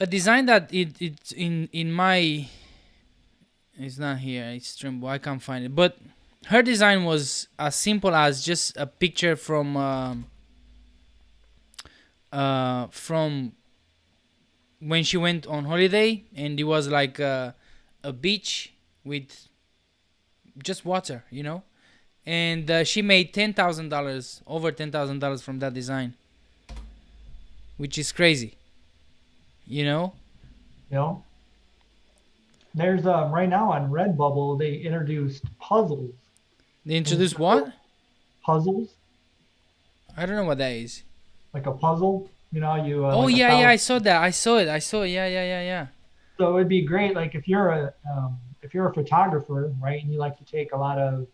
A: design that it's in my. It's not here. It's Trimble. I can't find it. But her design was as simple as just a picture from when she went on holiday, and it was like a beach with just water. And she made $10,000, over $10,000 from that design, which is crazy. You know?
C: You know, there's right now on Redbubble they introduced puzzles.
A: They introduced what?
C: Puzzles,
A: I don't know what that is.
C: like a puzzle. You
A: Oh
C: like a
A: yeah, I
C: thousand.
A: saw that. I saw it. Yeah.
C: So it'd be great, like if you're a photographer, right, and you like to take a lot of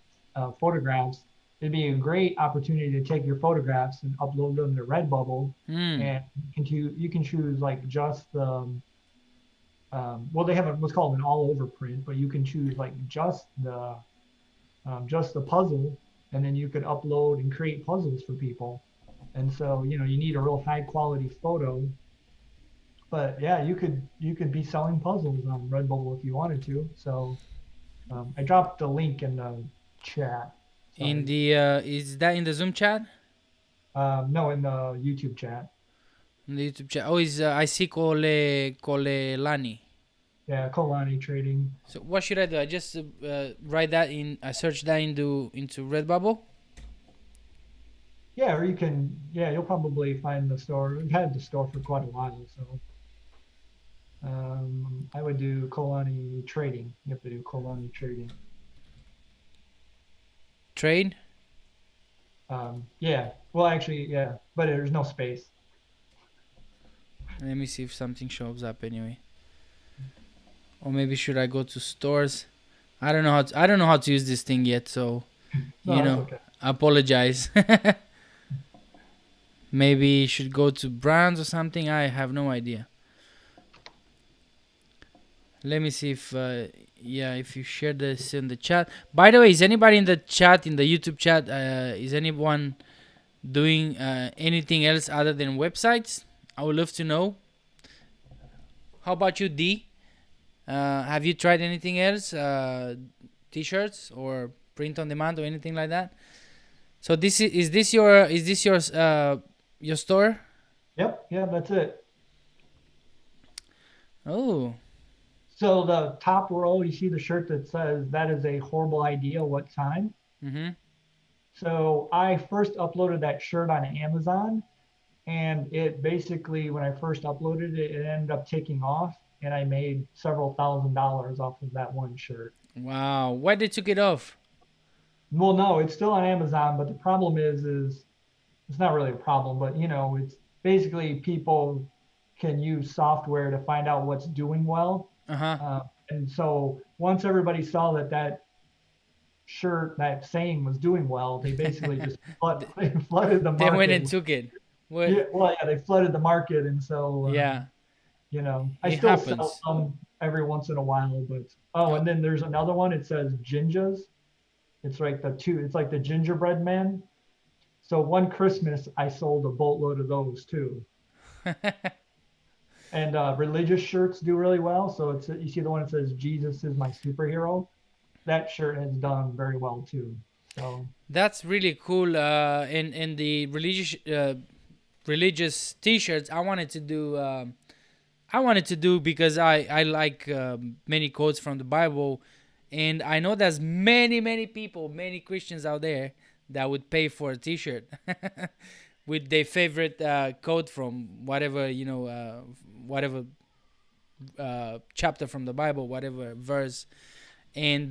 C: photographs, it'd be a great opportunity to take your photographs and upload them to Redbubble,
A: Hmm.
C: and you can choose like just the well, they have what's called an all over print, but you can choose like just the puzzle, and then you could upload and create puzzles for people. And so you need a real high quality photo, but yeah, you could be selling puzzles on Redbubble if you wanted to. So I dropped the link in the chat.
A: In
C: Sorry.
A: the is that in the Zoom chat?
C: No, in the YouTube chat.
A: On the YouTube chat. Oh, is I see Kolelani.
C: Yeah, Kalani Trading.
A: So what should I do? I just write that in. I search that into Redbubble.
C: Yeah, or you can. Yeah, you'll probably find the store. We've had the store for quite a while, so I would do Kalani Trading. You have to do Kalani Trading.
A: Trade.
C: Yeah. Well, actually, yeah, but there's no space.
A: Let me see if something shows up anyway. Or maybe should I go to stores? I don't know how to, I don't know how to use this thing yet, so
C: No,
A: you
C: that's
A: know,
C: okay.
A: I apologize. Maybe should go to brands or something. I have no idea. Let me see if yeah, if you share this in the chat. By the way, is anybody in the chat, in the YouTube chat, is anyone doing anything else other than websites? I would love to know. How about you, D? Have you tried anything else? T-shirts or print on demand or anything like that? So is this your store?
C: Yep. Yeah, that's it.
A: Oh,
C: So the top row, you see the shirt that says "That is a horrible idea. What time?"
A: mm-hmm.
C: So I first uploaded that shirt on Amazon, and it basically, when I first uploaded it, it ended up taking off, and I made several $1,000s off of that one shirt.
A: Wow. Why they took it off?
C: Well, no, it's still on Amazon, but the problem is it's not really a problem, but it's basically people can use software to find out what's doing well.
A: Uh-huh.
C: And so once everybody saw that shirt, that saying was doing well, they basically just they flooded the
A: They
C: market.
A: went and took it. What?
C: Yeah, well, yeah, they flooded the market, and so
A: Yeah.
C: I
A: It
C: still
A: happens.
C: sell some every once in a while, but and then there's another one. It says Ginjas. It's like it's like the gingerbread man. So one Christmas I sold a boatload of those too. And religious shirts do really well. So you see the one that says Jesus is my superhero. That shirt has done very well too. So
A: That's really cool. And the religious T-shirts I wanted to do. Because I like many quotes from the Bible, and I know there's many people, many Christians out there that would pay for a T-shirt with their favorite quote from whatever whatever chapter from the Bible, whatever verse, and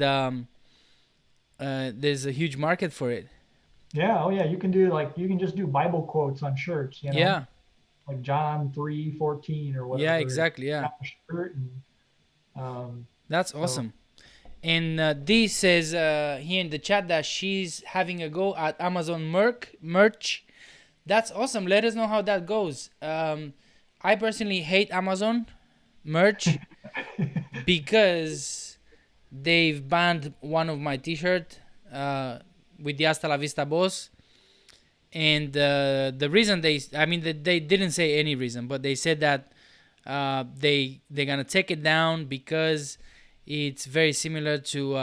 A: there's a huge market for it.
C: yeah, oh yeah, you can just do Bible quotes on shirts,
A: Yeah,
C: like John 3:14 or whatever.
A: yeah, exactly. Yeah,
C: On a shirt and,
A: that's
C: so
A: awesome. And Dee says here in the chat that she's having a go at Amazon merch. That's awesome. Let us know how that goes. I personally hate Amazon merch because they've banned one of my T-shirt with the Hasta la Vista boss. And the reason they didn't say any reason, but they said that they're gonna take it down because it's very similar to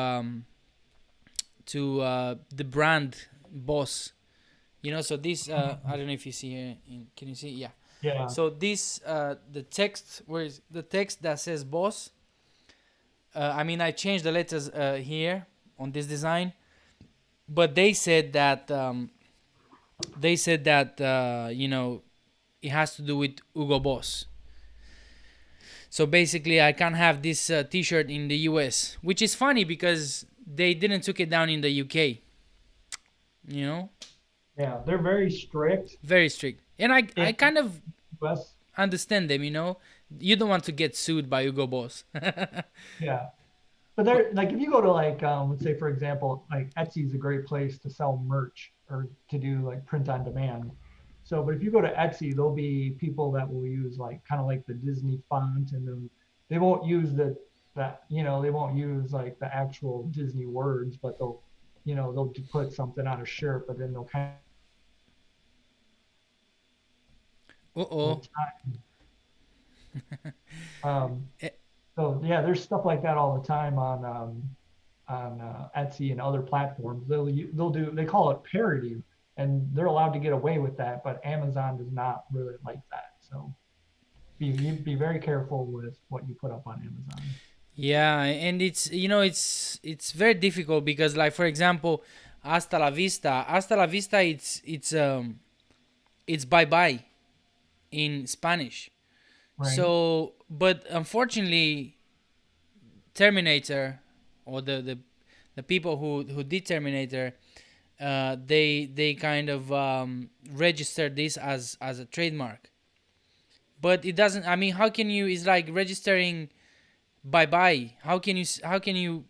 A: the brand boss. So this I don't know if you see here. Can you see? Yeah.
C: yeah.
A: So this the text, where is the text that says boss? I changed the letters here on this design, but they said that it has to do with Hugo Boss. So basically, I can't have this T-shirt in the US, which is funny because they didn't took it down in the UK.
C: Yeah, they're very strict.
A: Very strict, and I kind of
C: US,
A: understand them. You don't want to get sued by Hugo Boss.
C: yeah. But they're like, if you go to like let's say for example, like Etsy is a great place to sell merch or to do like print on demand. So, but if you go to Etsy, there'll be people that will use like kind of like the Disney font, and then they won't use they won't use like the actual Disney words, but they'll put something on a shirt, but then they'll kind
A: Uh-oh.
C: of so yeah, there's stuff like that all the time on Etsy and other platforms. They call it parody, and they're allowed to get away with that, but Amazon does not really like that. So be very careful with what you put up on Amazon.
A: Yeah, and it's it's very difficult because, like, for example, hasta la vista, it's bye bye in Spanish.
C: Right.
A: So, but unfortunately, Terminator, or the people who did Terminator, they kind of registered this as a trademark. But it doesn't. I mean, how can you? It's like registering bye bye. How can you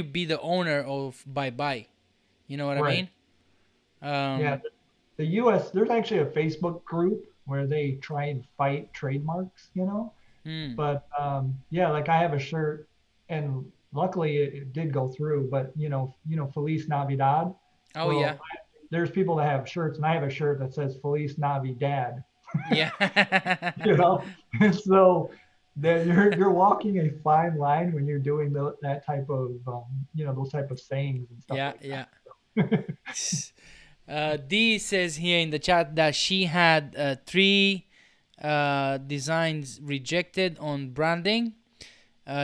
A: be the owner of bye bye? You know what I
C: Right.
A: mean?
C: Yeah.
A: Um,
C: The US, there's actually a Facebook group where they try and fight trademarks, you know.
A: hmm.
C: But yeah, like I have a shirt, and luckily it did go through. But Feliz Navidad.
A: Oh yeah,
C: Well, there's people that have shirts, and I have a shirt that says Feliz Navidad.
A: yeah,
C: You know, and so that you're walking a fine line when you're doing that type of those type of sayings and stuff
A: yeah,
C: like
A: yeah.
C: that.
A: Dee says here in the chat that she had three designs rejected on branding.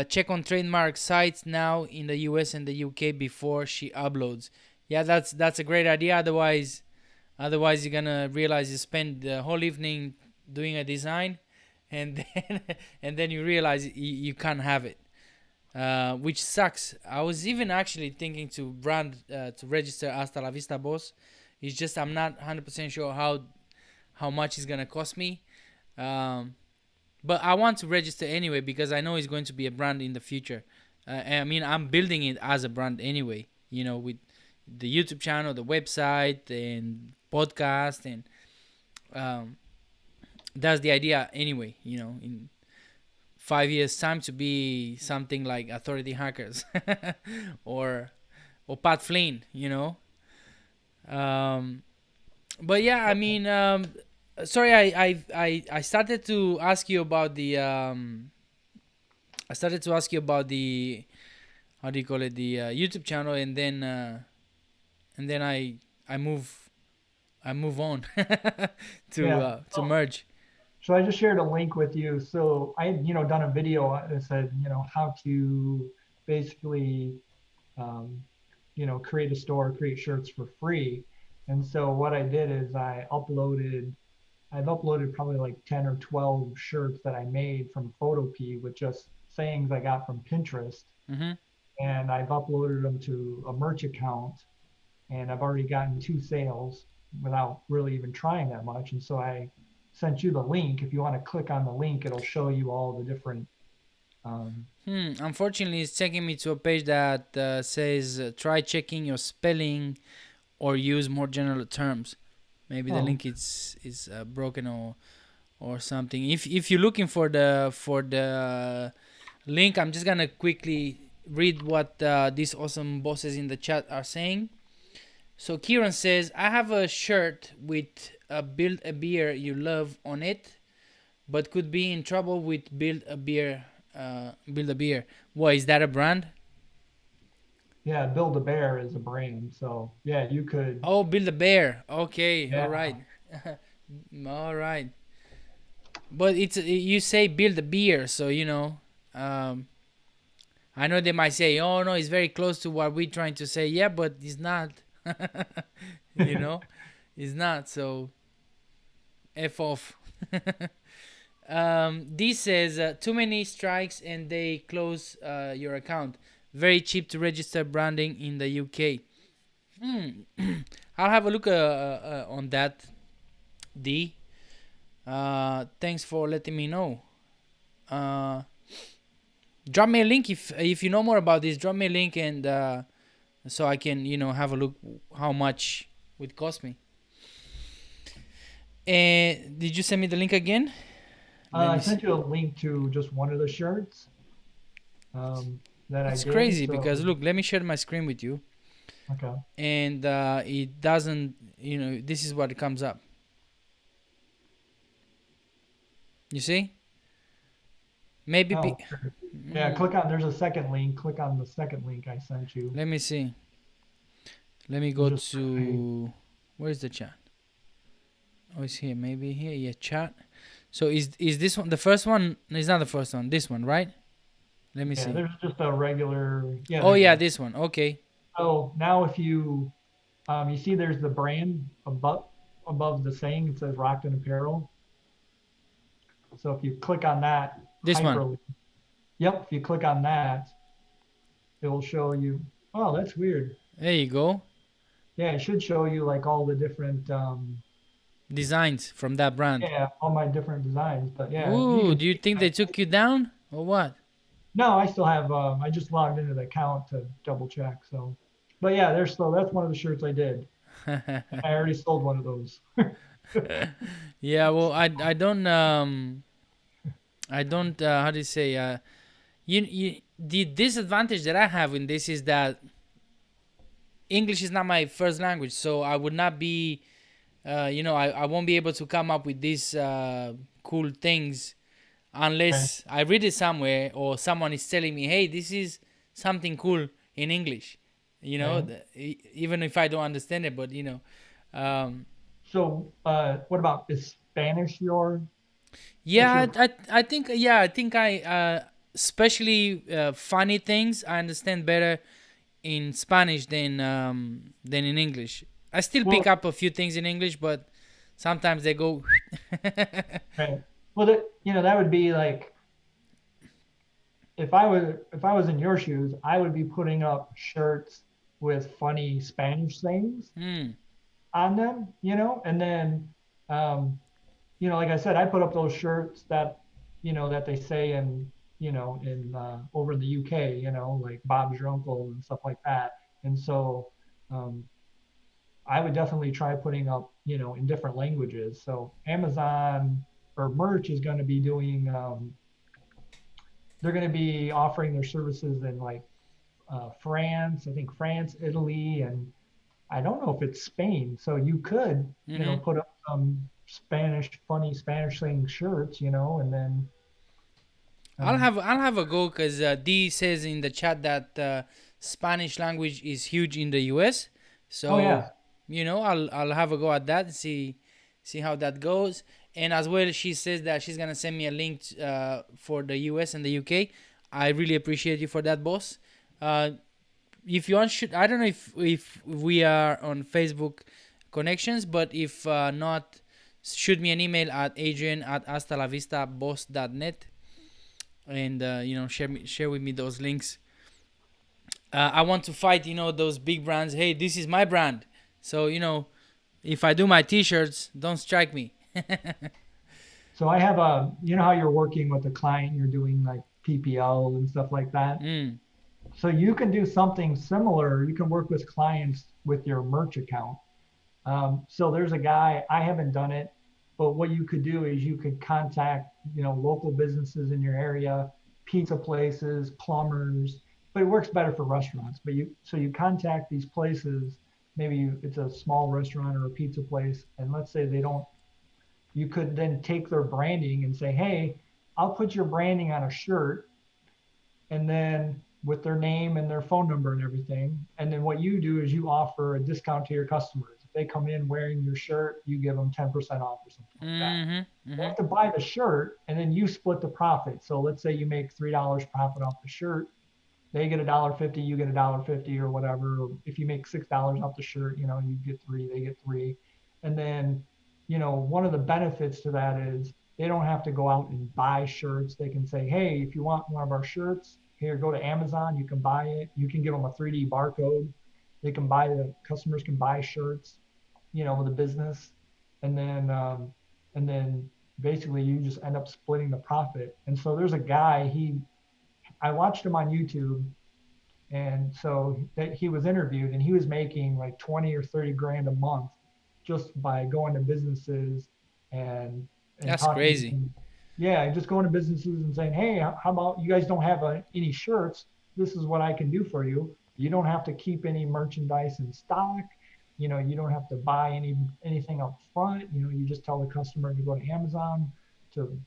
A: Check on trademark sites now in the US and the UK before she uploads. Yeah, that's a great idea. Otherwise you're gonna realize you spend the whole evening doing a design, and then and then you realize you can't have it, which sucks. I was even actually thinking to to register Hasta la Vista Boss. It's just I'm not 100% sure how much it's gonna cost me. Um, but I want to register anyway because I know it's going to be a brand in the future. I mean, I'm building it as a brand anyway. With the YouTube channel, the website, and podcast, and um, that's the idea anyway. In 5 years' time to be something like Authority Hackers, or Pat Flynn. Um, but yeah, I mean, sorry, I started to ask you about the how do you call it, the YouTube channel, and then I move on to
C: Yeah.
A: to merge.
C: So I just shared a link with you. So I had, done a video that said, how to basically, um, create a store, create shirts for free. And so what I did is I've uploaded probably like 10 or 12 shirts that I made from Photopea with just sayings I got from Pinterest.
A: Mm-hmm.
C: And I've uploaded them to a merch account, and I've already gotten 2 sales without really even trying that much. And so I sent you the link. If you want to click on the link, it'll show you all the different.
A: Unfortunately, it's taking me to a page that says try checking your spelling or use more general terms. Maybe the
C: Oh,
A: link is broken, or something. If you're looking for the link, I'm just gonna quickly read what these awesome bosses in the chat are saying. So Kieran says, I have a shirt with build a beer you love on it, but could be in trouble with build a beer. Build a beer. What is that, a brand?
C: yeah, Build a Bear is a brand. So yeah, you could.
A: Oh, build a bear. Okay, all
C: Yeah.
A: right, all right. But it's you say build a beer, so Um, I know they might say, "Oh no, it's very close to what we're trying to say." Yeah, but it's not. you know, it's not. So f off. This says too many strikes and they close your account. Very cheap to register branding in the UK. I'll have a look on that. D. Thanks for letting me know. Uh, Drop me a link if you know more about this. Drop me a link, and so I can have a look how much it would cost me. And did you send me the link again? Let
C: I
A: me see.
C: sent you a link to just one of the shirts that I
A: It's
C: did.
A: crazy
C: So
A: because look, let me share my screen with you,
C: okay.
A: and it doesn't. This is what it comes up. You see? Maybe.
C: Oh, sure. Yeah, there's a second link. Click on the second link I sent you.
A: Let me see. Let me
C: It's
A: go
C: just
A: to. Where's the chat? Oh, it's here. Maybe here. Yeah, chat. So is this one the first one? No, it's not the first one. This one, right? Let me
C: Yeah,
A: see.
C: there's just a regular. Yeah,
A: Oh
C: there you
A: yeah,
C: go.
A: this one. Okay.
C: So now if you you see there's the brand above the saying, it says Rockton Apparel. So if you click on that
A: This one.
C: hyperlink, yep, if you click on that, it will show you. Oh, that's weird.
A: There you go.
C: Yeah, it should show you like all the different
A: Designs from that brand.
C: yeah, all my different designs. But yeah, you
A: Ooh,
C: can
A: do you
C: see
A: think they took you down or what?
C: no, I still have I just logged into the account to double check. So but yeah, there's so that's one of the shirts I did. I already sold one of those.
A: Yeah, well, I don't how do you say the disadvantage that I have in this is that English is not my first language, so I would not be I won't be able to come up with these cool things
C: Okay.
A: unless I read it somewhere or someone is telling me, hey, this is something cool in English.
C: Okay.
A: Even if I don't understand it, but um,
C: So what about is Spanish your what's
A: yeah,
C: your
A: I think I especially funny things I understand better in Spanish than in English. I still pick
C: well
A: up a few things in English, but sometimes they go.
C: right. Well that that would be like if I was in your shoes, I would be putting up shirts with funny Spanish things
A: Hmm.
C: on them, and then um, like I said, I put up those shirts that they say in over in the UK, like Bob's your uncle and stuff like that. And so um, I would definitely try putting up, in different languages. So Amazon or merch is going to be doing, they're going to be offering their services in like France, I think France, Italy, and I don't know if it's Spain. So you could,
A: Mm-hmm.
C: put up some funny Spanish saying shirts, and then, um,
A: I'll have a go because D says in the chat that Spanish language is huge in the US.
C: oh
A: So
C: yeah,
A: I'll have a go at that and see how that goes. And as well, she says that she's gonna send me a link for the US and the UK. I really appreciate you for that, boss. Uh, if you want, should I don't know if we are on Facebook connections, but if not, shoot me an email at Adrian at hastalavistaboss.net and share with me those links. I want to fight those big brands. Hey, this is my brand. So if I do my t-shirts, don't strike me.
C: so I have how you're working with a client, you're doing like PPL and stuff like that.
A: Mm.
C: So you can do something similar. You can work with clients with your merch account. So there's a guy, I haven't done it, but what you could do is you could contact, local businesses in your area, pizza places, plumbers, but it works better for restaurants. So you contact these places, maybe it's a small restaurant or a pizza place, and let's say they don't, you could then take their branding and say, hey, I'll put your branding on a shirt and then with their name and their phone number and everything. And then what you do is you offer a discount to your customers. If they come in wearing your shirt, you give them 10% off or something like that.
A: Mm-hmm.
C: They
A: Mm-hmm.
C: have to buy the shirt and then you split the profit. So let's say you make $3 profit off the shirt. They get $1.50, you get $1.50 or whatever. If you make $6 off the shirt, you get three, they get three. And then, one of the benefits to that is they don't have to go out and buy shirts. They can say, hey, if you want one of our shirts, here, go to Amazon, you can buy it. You can give them a 3D barcode. The customers can buy shirts, with a business. And then basically you just end up splitting the profit. And so there's a guy, I watched him on YouTube. And so that he was interviewed and he was making like 20 or 30 grand a month just by going to businesses and
A: That's
C: talking to
A: crazy.
C: them. Yeah, just going to businesses and saying, hey, how about you guys don't have any shirts? This is what I can do for you. You don't have to keep any merchandise in stock. You don't have to buy anything up front. You just tell the customer to go to Amazon to,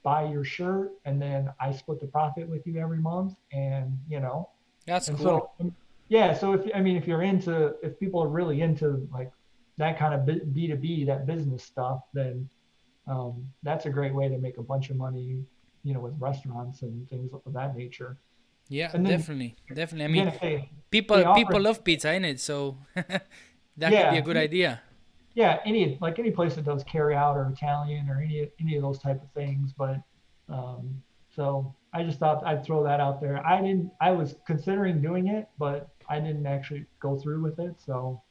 C: buy your shirt, and then I split the profit with you every month.
A: That's
C: And
A: cool.
C: so, yeah, so if people are really into like that kind of B2B, that business stuff, then that's a great way to make a bunch of money, with restaurants and things of that nature.
A: Yeah,
C: And then
A: definitely, definitely. I mean,
C: again, if they
A: people
C: offer,
A: love pizza, innit? So that could be a
C: yeah,
A: good idea.
C: yeah, any place that does carry out or Italian or any of those type of things. But um, so I just thought I'd throw that out there. I was considering doing it, but I didn't actually go through with it. So,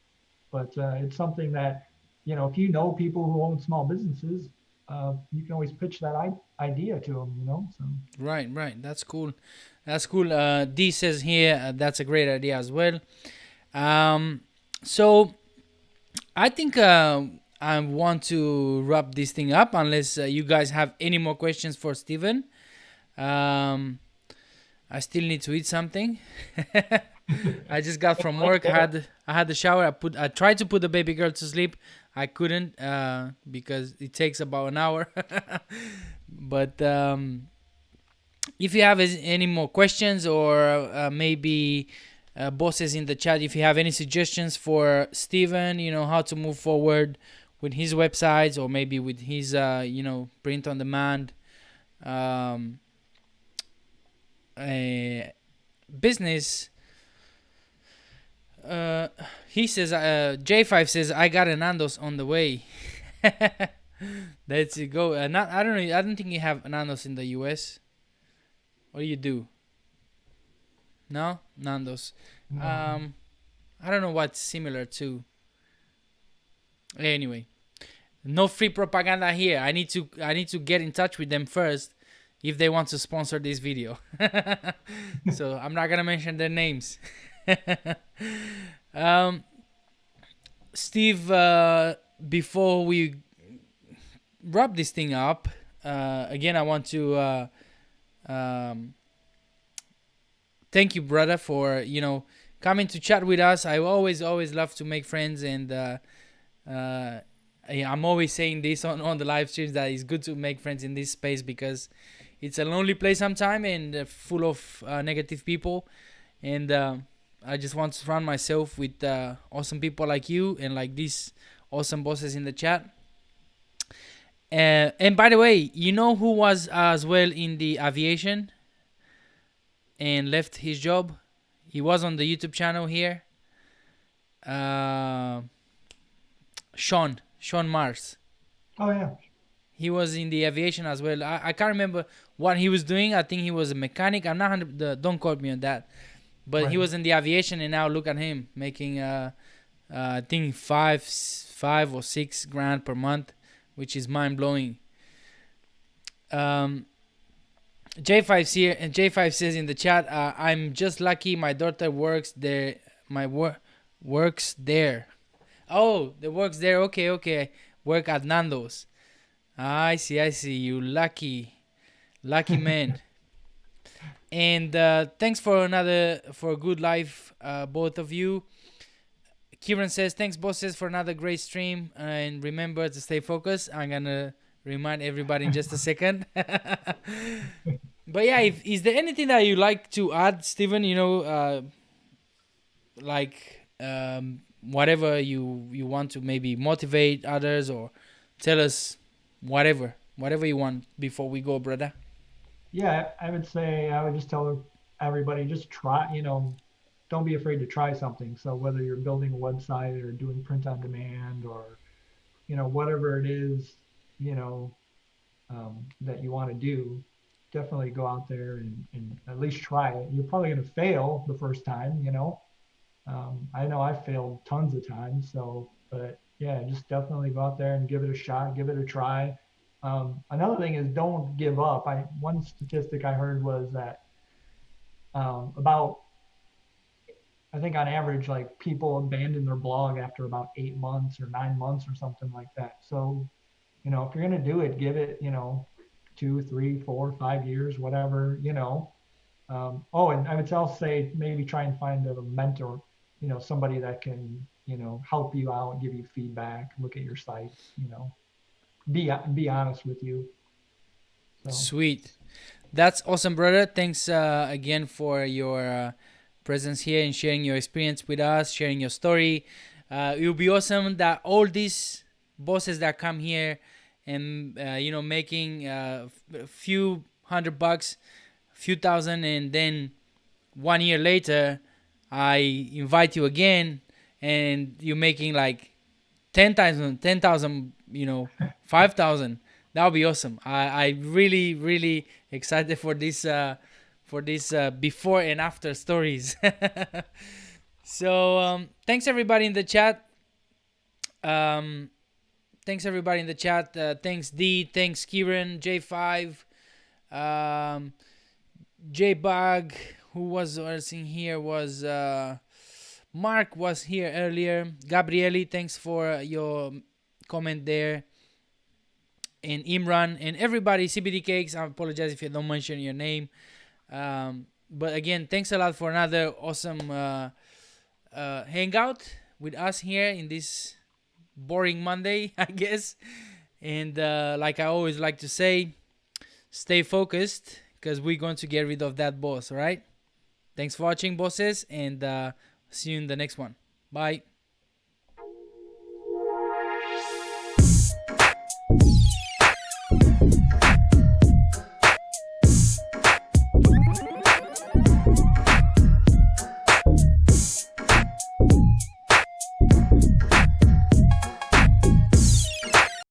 C: but it's something that, if you know people who own small businesses, you can always pitch that idea to them. So
A: Right, right. That's cool. That's cool. D says here that's a great idea as well. So I think I want to wrap this thing up unless you guys have any more questions for Steven. Um, I still need to eat something. I just got from
C: right
A: work.
C: there.
A: I had the shower. I tried to put the baby girl to sleep. I couldn't because it takes about an hour. But if you have any more questions or maybe bosses in the chat, if you have any suggestions for Steven, how to move forward with his websites or maybe with his print on demand um, business. He says, J5 says, I got a Nando's on the way. Let's go. Not, I don't know. I don't think you have Nando's in the US. Or you do? No? Nando's.
C: No.
A: I don't know what's similar to. Anyway, no free propaganda here. I need to get in touch with them first if they want to sponsor this video. So I'm not gonna mention their names. um, Steve, before we wrap this thing up, again I want to thank you, brother, for coming to chat with us. I always love to make friends, and I'm always saying this on the live streams that it's good to make friends in this space because it's a lonely place sometimes and full of negative people. And I just want to surround myself with awesome people like you and like these awesome bosses in the chat. And by the way, you know who was as well in the aviation and left his job? He was on the YouTube channel here. Sean Mars.
C: Oh yeah.
A: He was in the aviation as well. I can't remember what he was doing. I think he was a mechanic. I'm not 100. Don't quote me on that. But he
C: Right.
A: was in the aviation, and now look at him making I think five or 6 grand per month, which is mind blowing. J5's here, and J5 says in the chat, I'm just lucky my daughter works there. Works there. Oh, the works there. Okay. Work at Nando's. I see. You lucky man. And thanks for a good live, both of you. Kieran says, thanks, bosses, for another great stream. And remember to stay focused. I'm going to remind everybody in just a second. But yeah, is there anything that you like to add, Steven? Whatever you want to maybe motivate others or tell us whatever you want before we go, brother.
C: Yeah, I would say I would just tell everybody just try, don't be afraid to try something. So whether you're building a website or doing print on demand or, whatever it is, that you want to do, definitely go out there and at least try it. You're probably going to fail the first time, I know I failed tons of times. So, but yeah, just definitely go out there and give it a shot, give it a try. Another thing is don't give up. One statistic I heard was that about, I think on average, like people abandon their blog after about 8 months or 9 months or something like that. So, if you're going to do it, give it, 2, 3, 4, 5 years, whatever, and I would also say maybe try and find a mentor, somebody that can, help you out, give you feedback, look at your site, be honest with you. So.
A: Sweet. That's awesome, brother. Thanks again for your presence here and sharing your experience with us, sharing your story. It would be awesome that all these bosses that come here and making a few $100, few thousand, and then 1 year later I invite you again and you're making like 10,000, 5,000. That would be awesome. I really, really excited for this before and after stories. So thanks everybody in the chat. Thanks everybody in the chat. Thanks D. Thanks Kieran. J5. J-Bug. Who was in here was Mark was here earlier. Gabrieli, thanks for your comment there. And Imran and everybody, CBD Cakes. I apologize if I don't mention your name. But again, thanks a lot for another awesome hangout with us here in this boring Monday, I guess. And like I always like to say, stay focused because we're going to get rid of that boss, all right? Thanks for watching, bosses, and see you in the next one. Bye.